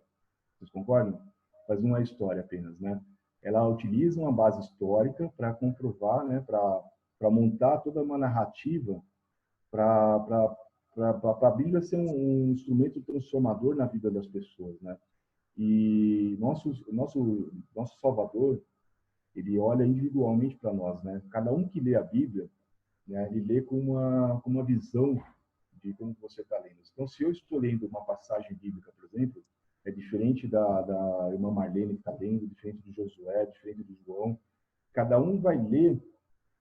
Speaker 1: Vocês concordam? Mas não é história apenas, né? Ela utiliza uma base histórica para comprovar, né, para montar toda uma narrativa para a Bíblia ser um instrumento transformador na vida das pessoas, né? E nosso Salvador, ele olha individualmente para nós, né? Cada um que lê a Bíblia, né, ele lê com uma visão de como você está lendo. Então, se eu estou lendo uma passagem bíblica, por exemplo, é diferente da irmã Marlene que está lendo, diferente do Josué, diferente do João. Cada um vai ler,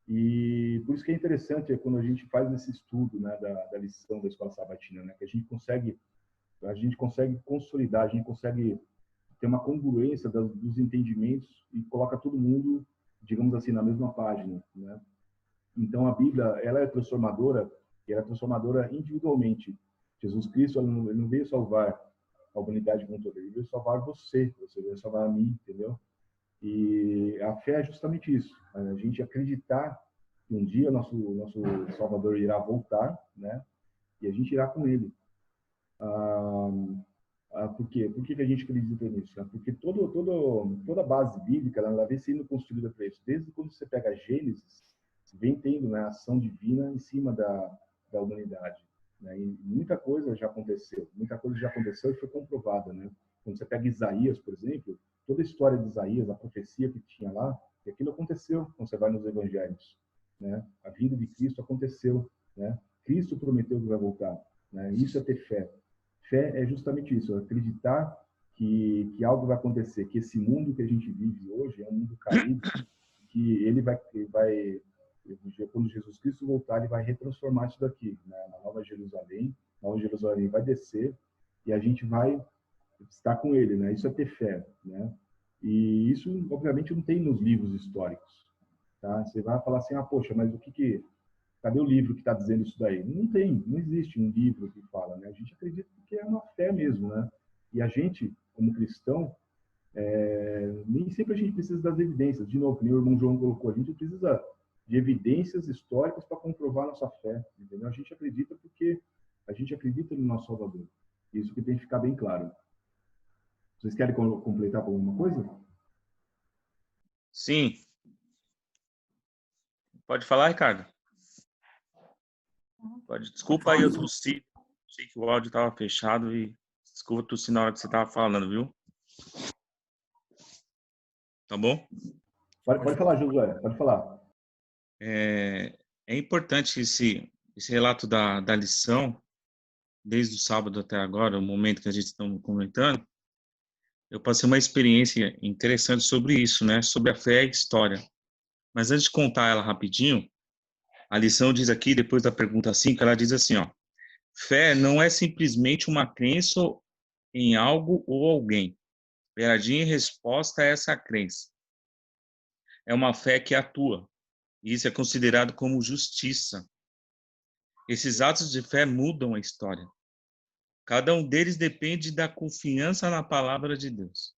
Speaker 1: e por isso que é interessante quando a gente faz esse estudo, né, da lição da escola sabatina, né, que a gente consegue consolidar, a gente consegue ter uma congruência dos entendimentos e coloca todo mundo, digamos assim, na mesma página, né? Então a Bíblia, ela é transformadora, e ela é transformadora individualmente. Jesus Cristo, ele não veio salvar a humanidade como toda, ele veio salvar você veio salvar a mim, entendeu? E a fé é justamente isso, a gente acreditar que um dia nosso Salvador irá voltar, né? E a gente irá com ele. Por quê? Por que a gente acredita nisso? Né? Porque toda a base bíblica ela vem sendo construída para isso. Desde quando você pega Gênesis, vem tendo, né, a ação divina em cima da humanidade. Né? E muita coisa já aconteceu e foi comprovada. Né? Quando você pega Isaías, por exemplo, toda a história de Isaías, a profecia que tinha lá, e aquilo aconteceu quando você vai nos evangelhos. Né? A vinda de Cristo aconteceu. Né? Cristo prometeu que vai voltar. Né? Isso é ter fé. Fé é justamente isso, é acreditar que algo vai acontecer, que esse mundo que a gente vive hoje é um mundo caído, que ele vai quando Jesus Cristo voltar, ele vai retransformar isso daqui, né? Na Nova Jerusalém. Nova Jerusalém vai descer e a gente vai estar com ele, né? Isso é ter fé, né? E isso, obviamente, não tem nos livros históricos, tá? Você vai falar assim, poxa, mas cadê o livro que está dizendo isso daí? Não tem, não existe um livro que fala, né? A gente acredita que é uma fé mesmo, né? E a gente, como cristão, nem sempre a gente precisa das evidências. De novo, como o irmão João colocou, a gente precisa de evidências históricas para comprovar a nossa fé, entendeu? A gente acredita porque a gente acredita no nosso Salvador. Isso que tem que ficar bem claro. Vocês querem completar com alguma coisa?
Speaker 6: Sim. Pode falar, Ricardo? Pode. Desculpa aí, eu tossi. Achei que o áudio estava fechado e desculpa tossir na hora que você estava falando, viu? Tá bom?
Speaker 1: Pode falar, Josué, pode falar.
Speaker 6: É importante esse relato da lição, desde o sábado até agora, o momento que a gente está comentando. Eu passei uma experiência interessante sobre isso, né? Sobre a fé e a história. Mas antes de contar ela rapidinho, a lição diz aqui, depois da pergunta 5, ela diz assim, ó: fé não é simplesmente uma crença em algo ou alguém. Verdadeira resposta a essa crença é uma fé que atua. E isso é considerado como justiça. Esses atos de fé mudam a história. Cada um deles depende da confiança na palavra de Deus.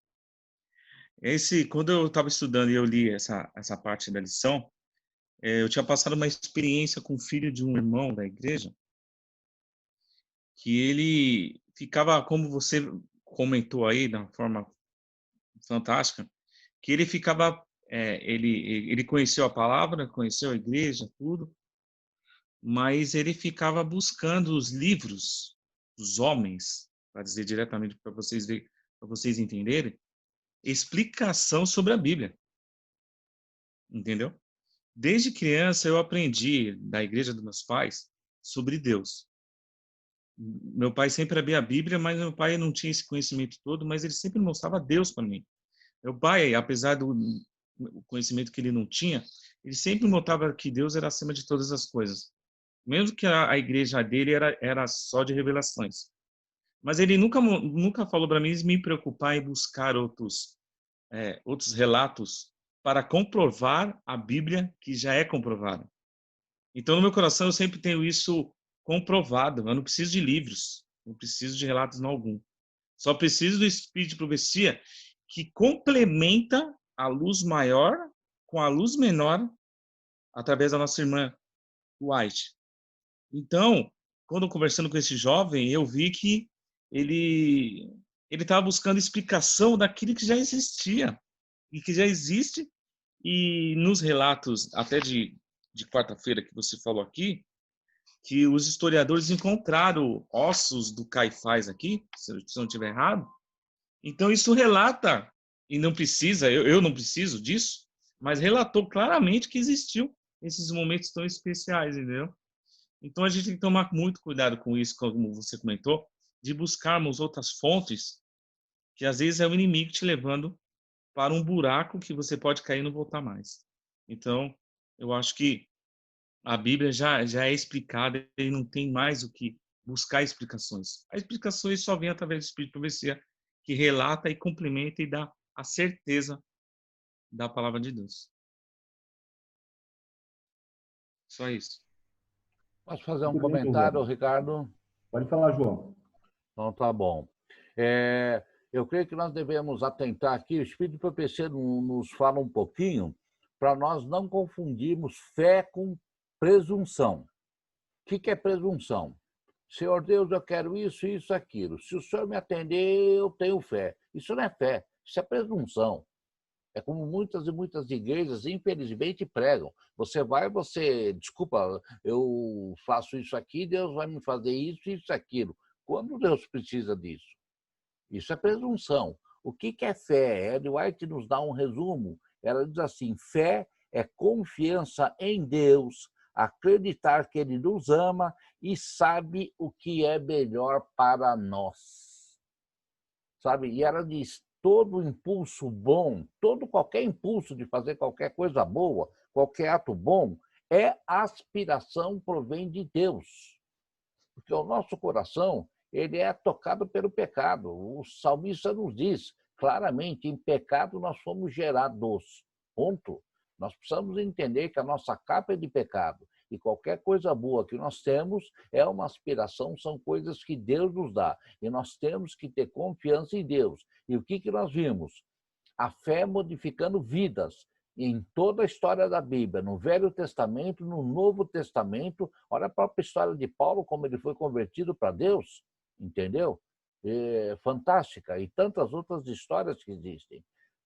Speaker 6: Quando eu estava estudando e eu li essa parte da lição, eu tinha passado uma experiência com o filho de um irmão da igreja, que ele ficava, como você comentou aí, de uma forma fantástica, que ele ficava, ele conheceu a palavra, conheceu a igreja, tudo, mas ele ficava buscando os livros dos homens, para dizer diretamente para vocês verem, para vocês entenderem, explicação sobre a Bíblia, entendeu? Desde criança eu aprendi da igreja dos meus pais sobre Deus. Meu pai sempre abria a Bíblia, mas meu pai não tinha esse conhecimento todo, mas ele sempre mostrava Deus para mim. Meu pai, apesar do conhecimento que ele não tinha, ele sempre notava que Deus era acima de todas as coisas. Mesmo que a igreja dele era só de revelações. Mas ele nunca falou para mim me preocupar em buscar outros relatos para comprovar a Bíblia que já é comprovada. Então, no meu coração, eu sempre tenho isso comprovado. Eu não preciso de livros, não preciso de relatos algum. Só preciso do Espírito de profecia que complementa a luz maior com a luz menor através da nossa irmã White. Então, quando conversando com esse jovem, eu vi que ele estava buscando explicação daquilo que já existia e que já existe. E nos relatos, até de quarta-feira que você falou aqui, que os historiadores encontraram ossos do Caifás aqui, se eu não estiver errado. Então, isso relata, e não precisa, eu não preciso disso, mas relatou claramente que existiu esses momentos tão especiais, entendeu? Então, a gente tem que tomar muito cuidado com isso, como você comentou, de buscarmos outras fontes, que às vezes é o inimigo te levando para um buraco que você pode cair e não voltar mais. Então, eu acho que a Bíblia já é explicada e não tem mais o que buscar explicações. As explicações só vêm através do Espírito de profecia, que relata e complementa e dá a certeza da palavra de Deus. Só isso.
Speaker 2: Posso fazer um
Speaker 1: Muito bem,
Speaker 2: comentário,
Speaker 1: Josué.
Speaker 2: Ricardo?
Speaker 1: Pode falar, João.
Speaker 2: Então, tá bom. Eu creio que nós devemos atentar aqui, o Espírito de profecia nos fala um pouquinho, para nós não confundirmos fé com presunção. O que é presunção? Senhor Deus, eu quero isso, isso, aquilo. Se o Senhor me atender, eu tenho fé. Isso não é fé, isso é presunção. É como muitas e muitas igrejas, infelizmente, pregam. Desculpa, eu faço isso aqui, Deus vai me fazer isso, isso, aquilo. Quando Deus precisa disso? Isso é presunção. O que é fé? Ellen White nos dá um resumo. Ela diz assim: fé é confiança em Deus, acreditar que Ele nos ama e sabe o que é melhor para nós. Sabe? E ela diz: todo impulso bom, qualquer impulso de fazer qualquer coisa boa, qualquer ato bom, aspiração provém de Deus. Porque o nosso coração, ele é tocado pelo pecado. O salmista nos diz claramente: em pecado nós fomos gerados. Ponto. Nós precisamos entender que a nossa capa é de pecado. E qualquer coisa boa que nós temos é uma aspiração, são coisas que Deus nos dá. E nós temos que ter confiança em Deus. E o que nós vimos? A fé modificando vidas. Em toda a história da Bíblia, no Velho Testamento, no Novo Testamento. Olha a própria história de Paulo, como ele foi convertido para Deus. Entendeu? Fantástica. E tantas outras histórias que existem.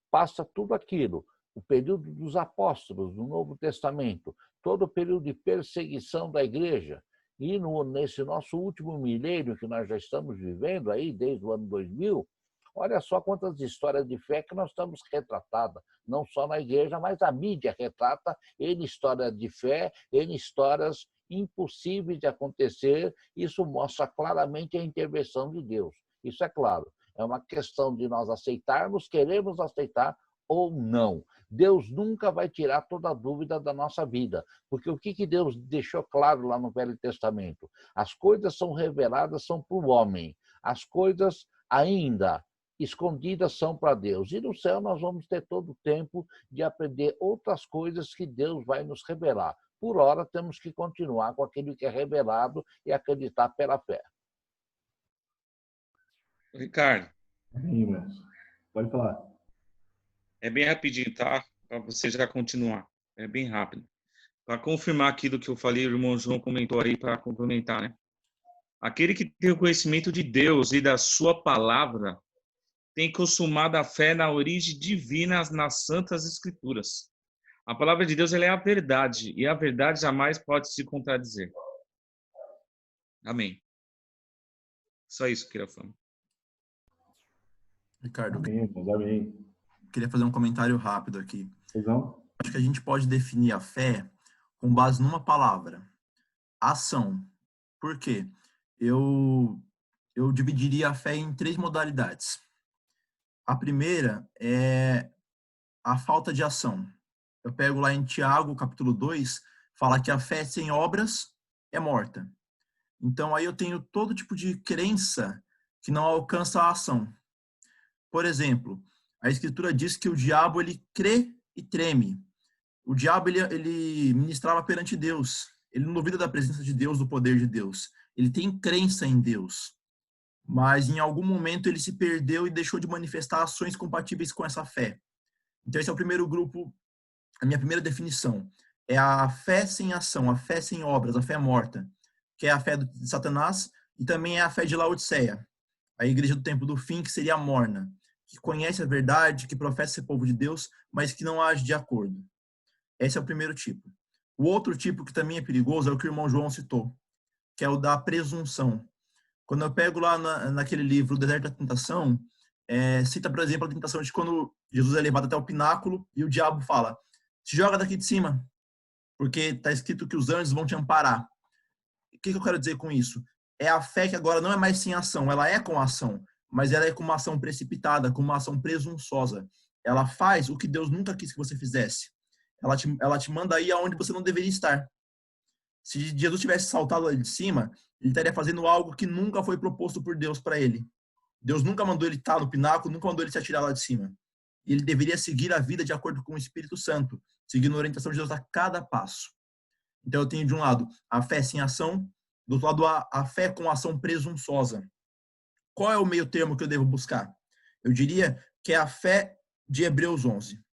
Speaker 2: Passa tudo aquilo. O período dos apóstolos, no Novo Testamento, todo o período de perseguição da igreja, e nesse nosso último milênio que nós já estamos vivendo aí, desde o ano 2000, olha só quantas histórias de fé que nós estamos retratadas, não só na igreja, mas a mídia retrata N histórias de fé, N histórias impossíveis de acontecer. Isso mostra claramente a intervenção de Deus. Isso é claro. É uma questão de nós aceitarmos, queremos aceitar ou não. Deus nunca vai tirar toda a dúvida da nossa vida, porque o que Deus deixou claro lá no Velho Testamento? As coisas são reveladas, são para o homem. As coisas ainda escondidas são para Deus. E no céu nós vamos ter todo o tempo de aprender outras coisas que Deus vai nos revelar. Por hora, temos que continuar com aquilo que é revelado e acreditar pela fé.
Speaker 6: Ricardo.
Speaker 1: Pode falar.
Speaker 6: É bem rapidinho, tá? Para você já continuar. É bem rápido. Para confirmar aquilo que eu falei, o irmão João comentou aí para complementar, né? Aquele que tem o conhecimento de Deus e da sua palavra tem consumado a fé na origem divina nas santas escrituras. A palavra de Deus ela é a verdade, e a verdade jamais pode se contradizer. Amém. Só isso que eu queria falar.
Speaker 3: Ricardo,
Speaker 1: amém.
Speaker 3: Queria fazer um comentário rápido aqui.
Speaker 1: Não?
Speaker 3: Acho que a gente pode definir a fé com base numa palavra: ação. Por quê? Eu dividiria a fé em 3 modalidades. A primeira é a falta de ação. Eu pego lá em Tiago, capítulo 2, fala que a fé sem obras é morta. Então, aí eu tenho todo tipo de crença que não alcança a ação. Por exemplo, a Escritura diz que o diabo, ele crê e treme. O diabo, ele ministrava perante Deus. Ele não duvida da presença de Deus, do poder de Deus. Ele tem crença em Deus. Mas, em algum momento, ele se perdeu e deixou de manifestar ações compatíveis com essa fé. Então, esse é o primeiro grupo, a minha primeira definição. É a fé sem ação, a fé sem obras, a fé morta, que é a fé de Satanás, e também é a fé de Laodiceia, a igreja do tempo do fim, que seria a morna, que conhece a verdade, que professa ser povo de Deus, mas que não age de acordo. Esse é o primeiro tipo. O outro tipo, que também é perigoso, é o que o irmão João citou, que é o da presunção. Quando eu pego lá naquele livro, O Deserto da Tentação, cita, por exemplo, a tentação de quando Jesus é levado até o pináculo e o diabo fala: se joga daqui de cima, porque está escrito que os anjos vão te amparar. O que eu quero dizer com isso? É a fé que agora não é mais sem ação, ela é com ação, mas ela é com uma ação precipitada, com uma ação presunçosa. Ela faz o que Deus nunca quis que você fizesse. Ela te manda ir aonde você não deveria estar. Se Jesus tivesse saltado lá de cima, ele estaria fazendo algo que nunca foi proposto por Deus para ele. Deus nunca mandou ele estar no pináculo, nunca mandou ele se atirar lá de cima. Ele deveria seguir a vida de acordo com o Espírito Santo, seguindo a orientação de Deus a cada passo. Então eu tenho de um lado a fé sem ação, do outro lado a fé com ação presunçosa. Qual é o meio termo que eu devo buscar? Eu diria que é a fé de Hebreus 11,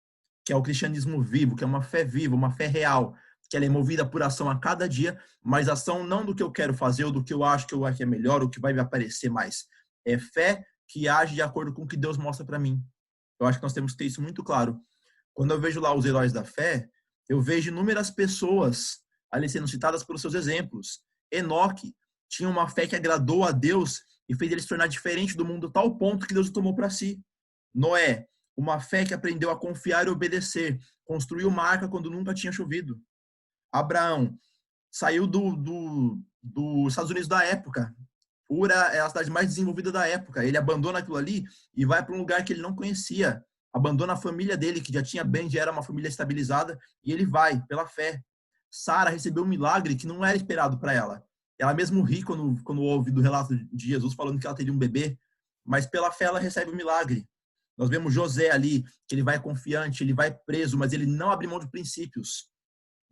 Speaker 3: que é o cristianismo vivo, que é uma fé viva, uma fé real, que ela é movida por ação a cada dia, mas ação não do que eu quero fazer ou do que eu acho que é melhor, ou que vai me aparecer mais. É fé que age de acordo com o que Deus mostra para mim. Eu acho que nós temos que ter isso muito claro. Quando eu vejo lá os heróis da fé, eu vejo inúmeras pessoas ali sendo citadas pelos seus exemplos. Enoque tinha uma fé que agradou a Deus e fez ele se tornar diferente do mundo a tal ponto que Deus o tomou para si. Noé, uma fé que aprendeu a confiar e obedecer, construiu uma arca quando nunca tinha chovido. Abraão saiu dos Estados Unidos da época. Ura é a cidade mais desenvolvida da época. Ele abandona aquilo ali e vai para um lugar que ele não conhecia. Abandona a família dele, que já tinha bem, já era uma família estabilizada, e ele vai pela fé. Sara recebeu um milagre que não era esperado para ela. Ela mesmo ri quando ouve do relato de Jesus falando que ela teria um bebê, mas pela fé ela recebe o milagre. Nós vemos José ali, que ele vai confiante, ele vai preso, mas ele não abre mão de princípios.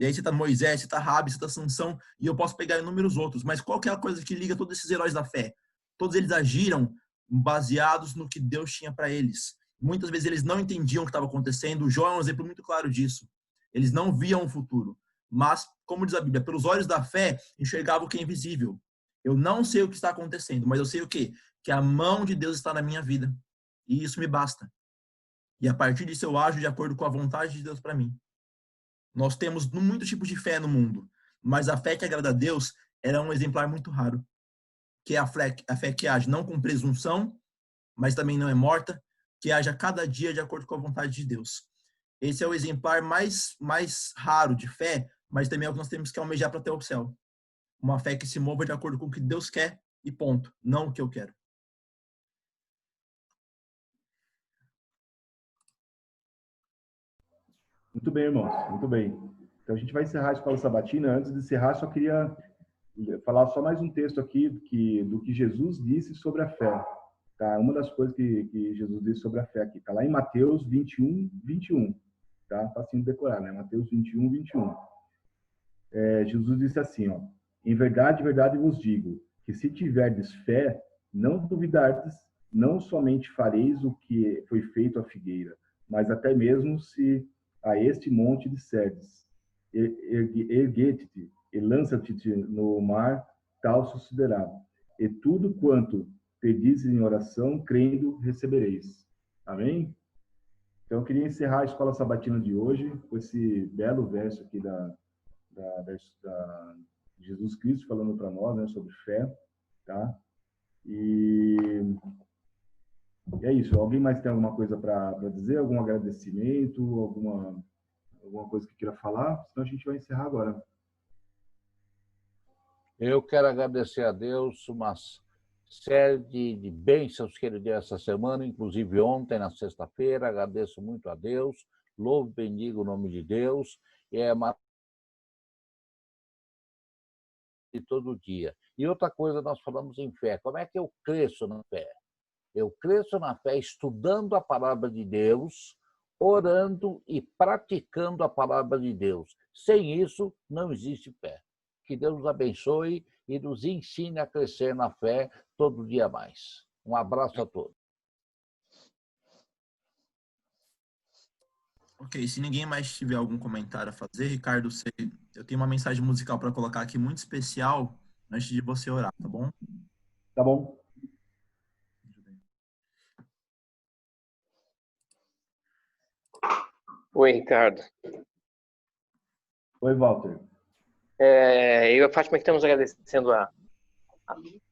Speaker 3: E aí você tá Moisés, você tá Rabi, você tá Sansão, e eu posso pegar inúmeros outros. Mas qual que é a coisa que liga todos esses heróis da fé? Todos eles agiram baseados no que Deus tinha para eles. Muitas vezes eles não entendiam o que estava acontecendo. O Jó é um exemplo muito claro disso. Eles não viam o futuro. Mas, como diz a Bíblia, pelos olhos da fé, enxergavam o que é invisível. Eu não sei o que está acontecendo, mas eu sei o quê? Que a mão de Deus está na minha vida. E isso me basta. E a partir disso eu ajo de acordo com a vontade de Deus para mim. Nós temos muitos tipos de fé no mundo, mas a fé que agrada a Deus era um exemplar muito raro, que é a fé que age não com presunção, mas também não é morta, que age a cada dia de acordo com a vontade de Deus. Esse é o exemplar mais raro de fé, mas também é o que nós temos que almejar para ter o céu. Uma fé que se mova de acordo com o que Deus quer e ponto, não o que eu quero.
Speaker 1: Muito bem, irmãos, muito bem. Então a gente vai encerrar a Escola Sabatina. Antes de encerrar, só queria falar só mais um texto aqui do que Jesus disse sobre a fé. Tá? Uma das coisas que Jesus disse sobre a fé aqui. Está lá em Mateus 21, 21. Tá? Facinho de decorar, né? Mateus 21, 21. Jesus disse assim, ó: em verdade vos digo, que se tiverdes fé, não duvidardes, não somente fareis o que foi feito à figueira, mas até mesmo se a este monte disserdes, erguete-te e lança-te no mar, tal sucederá. E tudo quanto pedis em oração, crendo, recebereis. Amém? Então, eu queria encerrar a Escola Sabatina de hoje com esse belo verso aqui da Jesus Cristo falando para nós, né, sobre fé, tá? E é isso. Alguém mais tem alguma coisa para dizer? Algum agradecimento? Alguma coisa que queira falar? Senão a gente vai encerrar agora.
Speaker 2: Eu quero agradecer a Deus uma série de bênçãos que Ele deu essa semana, inclusive ontem, na sexta-feira. Agradeço muito a Deus, louvo e bendigo o nome de Deus. É de todo dia. E outra coisa, nós falamos em fé. Como é que eu cresço na fé? Eu cresço na fé estudando a palavra de Deus, orando e praticando a palavra de Deus. Sem isso, não existe fé. Que Deus nos abençoe e nos ensine a crescer na fé todo dia mais. Um abraço a todos.
Speaker 3: Ok, se ninguém mais tiver algum comentário a fazer, Ricardo, eu tenho uma mensagem musical para colocar aqui muito especial antes de você orar, tá bom?
Speaker 1: Tá bom?
Speaker 5: Oi, Ricardo.
Speaker 1: Oi, Walter.
Speaker 5: Eu e a Fátima estamos agradecendo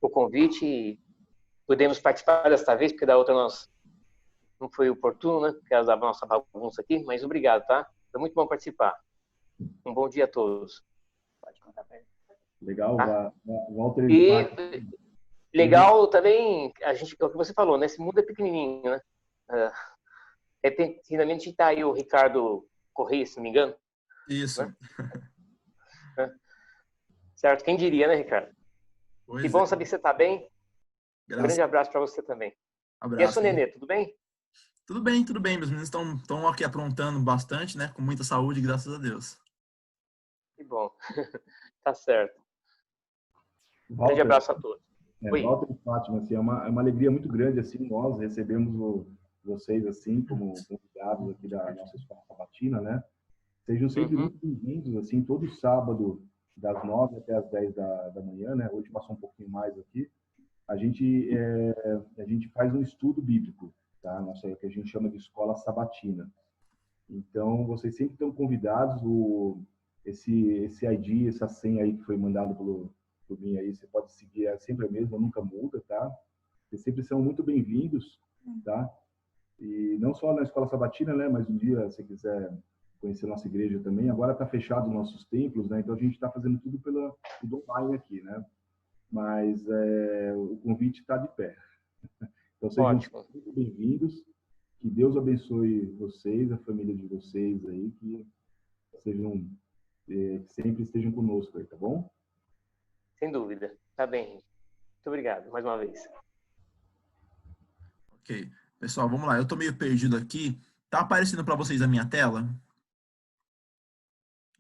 Speaker 5: o convite e pudemos participar desta vez, porque da outra não foi oportuno, né? Por causa da nossa bagunça aqui, mas obrigado, tá? Foi muito bom participar. Um bom dia a todos. Pode contar pra ele.
Speaker 1: Legal,
Speaker 5: Tá?
Speaker 1: Walter.
Speaker 5: E legal também, o que você falou, né? Esse mundo é pequenininho, né? Finalmente está aí o Ricardo Correia, se não me engano.
Speaker 3: Isso.
Speaker 5: Né? Certo? Quem diria, né, Ricardo?
Speaker 3: Pois
Speaker 5: que bom saber que você está bem. Um grande abraço para você também.
Speaker 3: Abraço.
Speaker 5: E a sua Nenê, tudo bem?
Speaker 3: Tudo bem, tudo bem. Meus meninos estão aqui aprontando bastante, né? Com muita saúde, graças a Deus.
Speaker 5: Que bom. Tá certo.
Speaker 1: Walter,
Speaker 5: Grande abraço a todos.
Speaker 1: Walter e Fátima, assim, é uma alegria muito grande, assim, nós recebemos vocês, assim, como convidados aqui da nossa Escola Sabatina, né? Sejam sempre muito bem-vindos, assim, todo sábado, das 9 até as 10 da manhã, né? Hoje passou um pouquinho mais aqui. A gente faz um estudo bíblico, tá? Nossa, que a gente chama de Escola Sabatina. Então, vocês sempre estão convidados. Esse ID, essa senha aí que foi mandado por mim aí, você pode seguir, é sempre a mesma, nunca muda, tá? Vocês sempre são muito bem-vindos, tá? E não só na Escola Sabatina, né? Mas um dia, se quiser conhecer nossa igreja também. Agora está fechado nossos templos, né? Então a gente está fazendo tudo online aqui, né? Mas o convite está de pé. Então sejam muito bem-vindos. Que Deus abençoe vocês, a família de vocês aí, que sejam sempre estejam conosco aí, tá bom?
Speaker 5: Sem dúvida. Tá bem. Muito obrigado mais uma vez.
Speaker 3: Ok. Pessoal, vamos lá. Eu tô meio perdido aqui. Tá aparecendo para vocês a minha tela?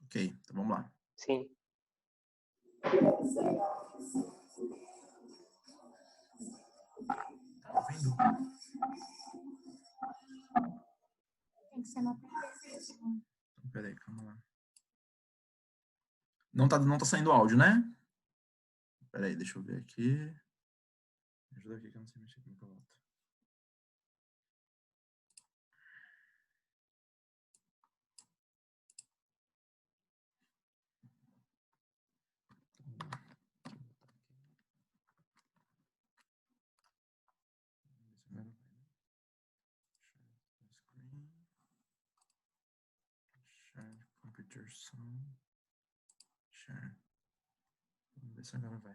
Speaker 3: Ok, então vamos lá.
Speaker 5: Sim.
Speaker 3: Tá ouvindo?
Speaker 7: Tem que ser na apresentação.
Speaker 3: Peraí, calma lá. Não tá saindo áudio, né? Peraí, deixa eu ver aqui. Me ajuda aqui que eu não sei mexer aqui no volta. Share computer sound. Share. Vamos ver se agora vai.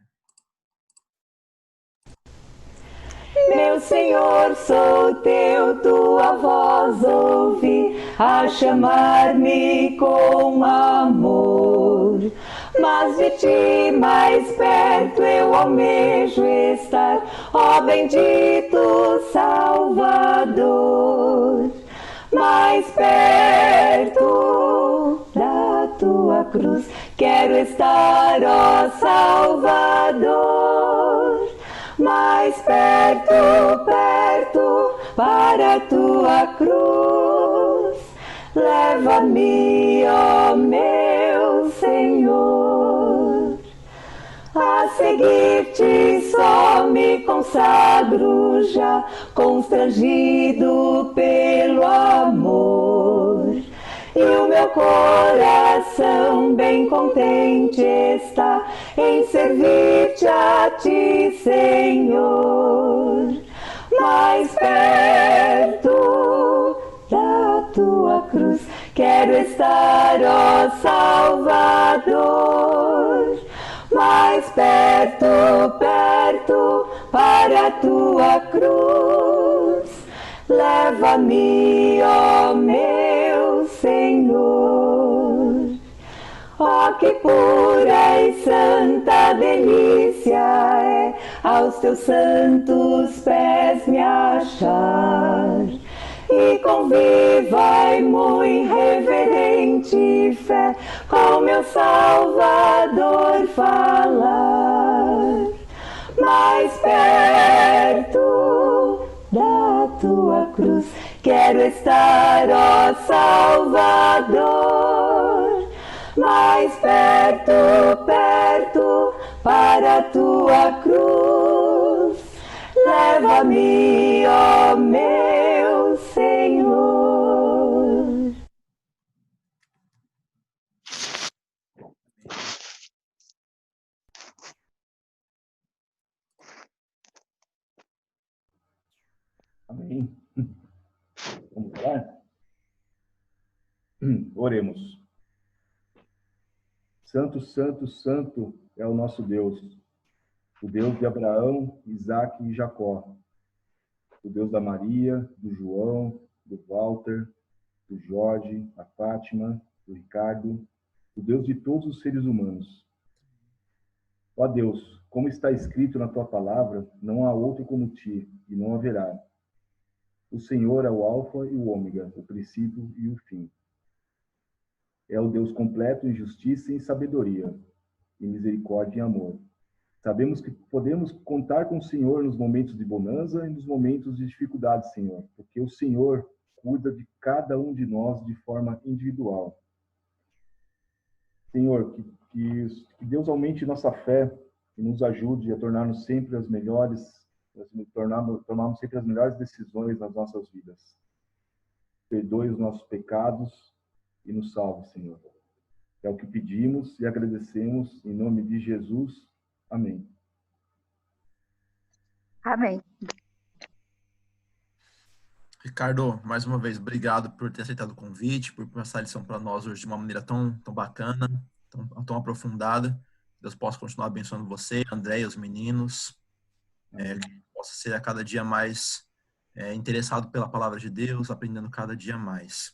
Speaker 8: Meu Senhor, sou teu, tua voz ouvi a chamar-me com amor. Mas de ti mais perto eu almejo estar, ó bendito Salvador. Mais perto da tua cruz quero estar, ó Salvador. Mais perto, perto, para a tua cruz, leva-me, ó meu Senhor. A seguir-te só me consagro já, constrangido pelo amor. E o meu coração bem contente está em servir-te a ti, Senhor. Mais perto da tua cruz quero estar, ó Salvador. Mais perto, perto, para a tua cruz, leva-me, ó meu Senhor. Ó, que pura e santa delícia é aos teus santos pés me achar, e com viva e muito reverente fé com meu Salvador falar. Mais perto da tua cruz quero estar, ó Salvador. Mais perto, perto, para a tua cruz, leva-me, ó meu Senhor.
Speaker 1: Amém. Vamos orar? Oremos. Santo, santo, santo é o nosso Deus, o Deus de Abraão, Isaque e Jacó, o Deus da Maria, do João, do Walter, do Jorge, a Fátima, do Ricardo, o Deus de todos os seres humanos. Ó Deus, como está escrito na tua palavra, não há outro como ti, e não haverá. O Senhor é o Alfa e o Ômega, o princípio e o fim. É o Deus completo em justiça e em sabedoria, em misericórdia e amor. Sabemos que podemos contar com o Senhor nos momentos de bonança e nos momentos de dificuldade, Senhor, porque o Senhor cuida de cada um de nós de forma individual. Senhor, que Deus aumente nossa fé e nos ajude a tornarmos sempre as melhores, tomarmos sempre as melhores decisões nas nossas vidas. perdoe os nossos pecados e nos salve, Senhor. É o que pedimos e agradecemos em nome de Jesus. Amém.
Speaker 4: Amém.
Speaker 3: Ricardo, mais uma vez, obrigado por ter aceitado o convite, por passar a lição para nós hoje de uma maneira tão bacana, tão aprofundada. Deus possa continuar abençoando você, André e os meninos. Que possa ser a cada dia mais interessado pela palavra de Deus, aprendendo cada dia mais.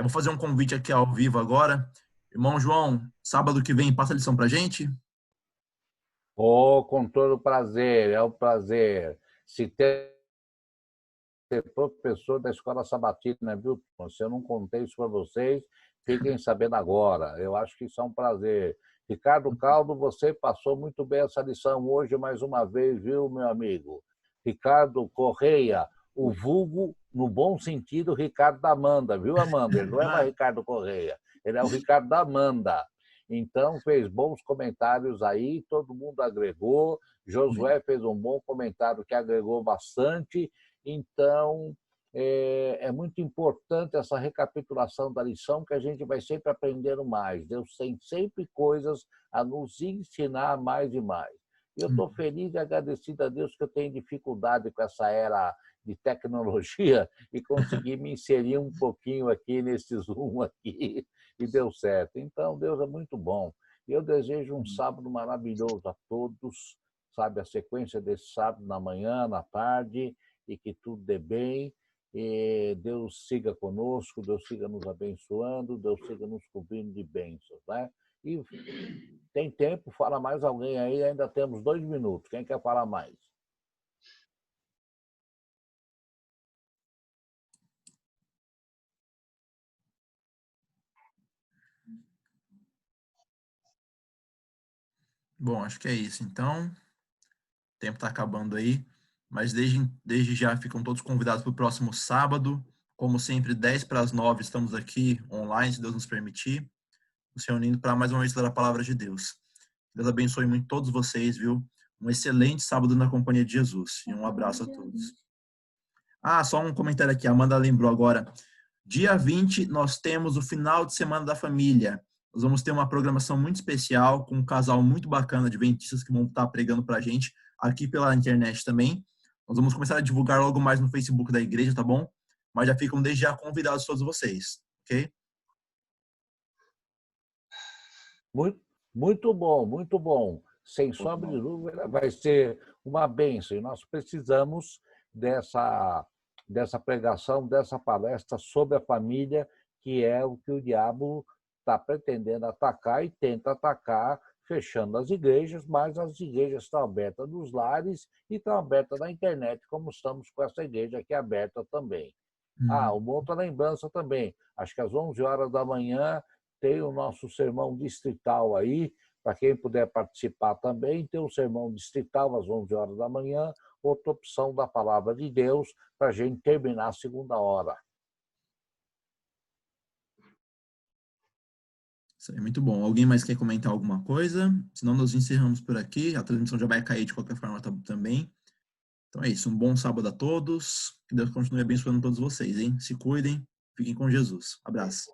Speaker 3: Vou fazer um convite aqui ao vivo agora. Irmão João, sábado que vem, passa a lição para a gente?
Speaker 2: Com todo prazer, é um prazer. Se ter professor da escola sabatina, viu? Se eu não contei isso para vocês, fiquem sabendo agora. Eu acho que isso é um prazer. Ricardo Caldo, você passou muito bem essa lição hoje mais uma vez, viu, meu amigo? Ricardo Correia, o vulgo, no bom sentido, Ricardo da Amanda, viu, Amanda? Ele não é mais Ricardo Correia, ele é o Ricardo da Amanda. Então, fez bons comentários aí, todo mundo agregou. Josué fez um bom comentário que agregou bastante. Então, é muito importante essa recapitulação da lição, que a gente vai sempre aprendendo mais. Deus tem sempre coisas a nos ensinar mais e mais. Eu estou feliz e agradecido a Deus que eu tenho dificuldade com essa era de tecnologia e consegui me inserir um pouquinho aqui nesse Zoom aqui e deu certo. Então, Deus é muito bom. Eu desejo um sábado maravilhoso a todos, sabe, a sequência desse sábado na manhã, na tarde, e que tudo dê bem. E Deus siga conosco, Deus siga nos abençoando, Deus siga nos cobrindo de bênçãos, né? E tem tempo, fala mais alguém aí, ainda temos 2 minutos. Quem quer falar mais?
Speaker 3: Bom, acho que é isso. Então, o tempo está acabando aí, mas desde já ficam todos convidados para o próximo sábado. Como sempre, 8:50 estamos aqui online, se Deus nos permitir, nos reunindo para mais uma vez estudar a palavra de Deus. Deus abençoe muito todos vocês, viu? Um excelente sábado na companhia de Jesus. E um abraço a todos. Só um comentário aqui. A Amanda lembrou agora. Dia 20, nós temos o final de semana da família. Nós vamos ter uma programação muito especial com um casal muito bacana de adventistas que vão estar pregando para a gente aqui pela internet também. Nós vamos começar a divulgar logo mais no Facebook da igreja, tá bom? Mas já ficam desde já convidados todos vocês, ok?
Speaker 2: Muito bom, muito bom. Sem sombra de dúvida, vai ser uma bênção. E nós precisamos dessa pregação, dessa palestra sobre a família, que é o que o diabo está pretendendo atacar e tenta atacar, fechando as igrejas, mas as igrejas estão abertas nos lares e estão abertas na internet, como estamos com essa igreja aqui aberta também. Uma outra lembrança também. Acho que às 11 horas da manhã tem o nosso sermão distrital aí, para quem puder participar também, tem o sermão distrital às 11 horas da manhã, outra opção da palavra de Deus, para a gente terminar a segunda hora.
Speaker 3: Isso aí é muito bom. Alguém mais quer comentar alguma coisa? Senão nós encerramos por aqui. A transmissão já vai cair de qualquer forma também. Então é isso. Um bom sábado a todos. Que Deus continue abençoando todos vocês, hein? Se cuidem. Fiquem com Jesus. Abraço.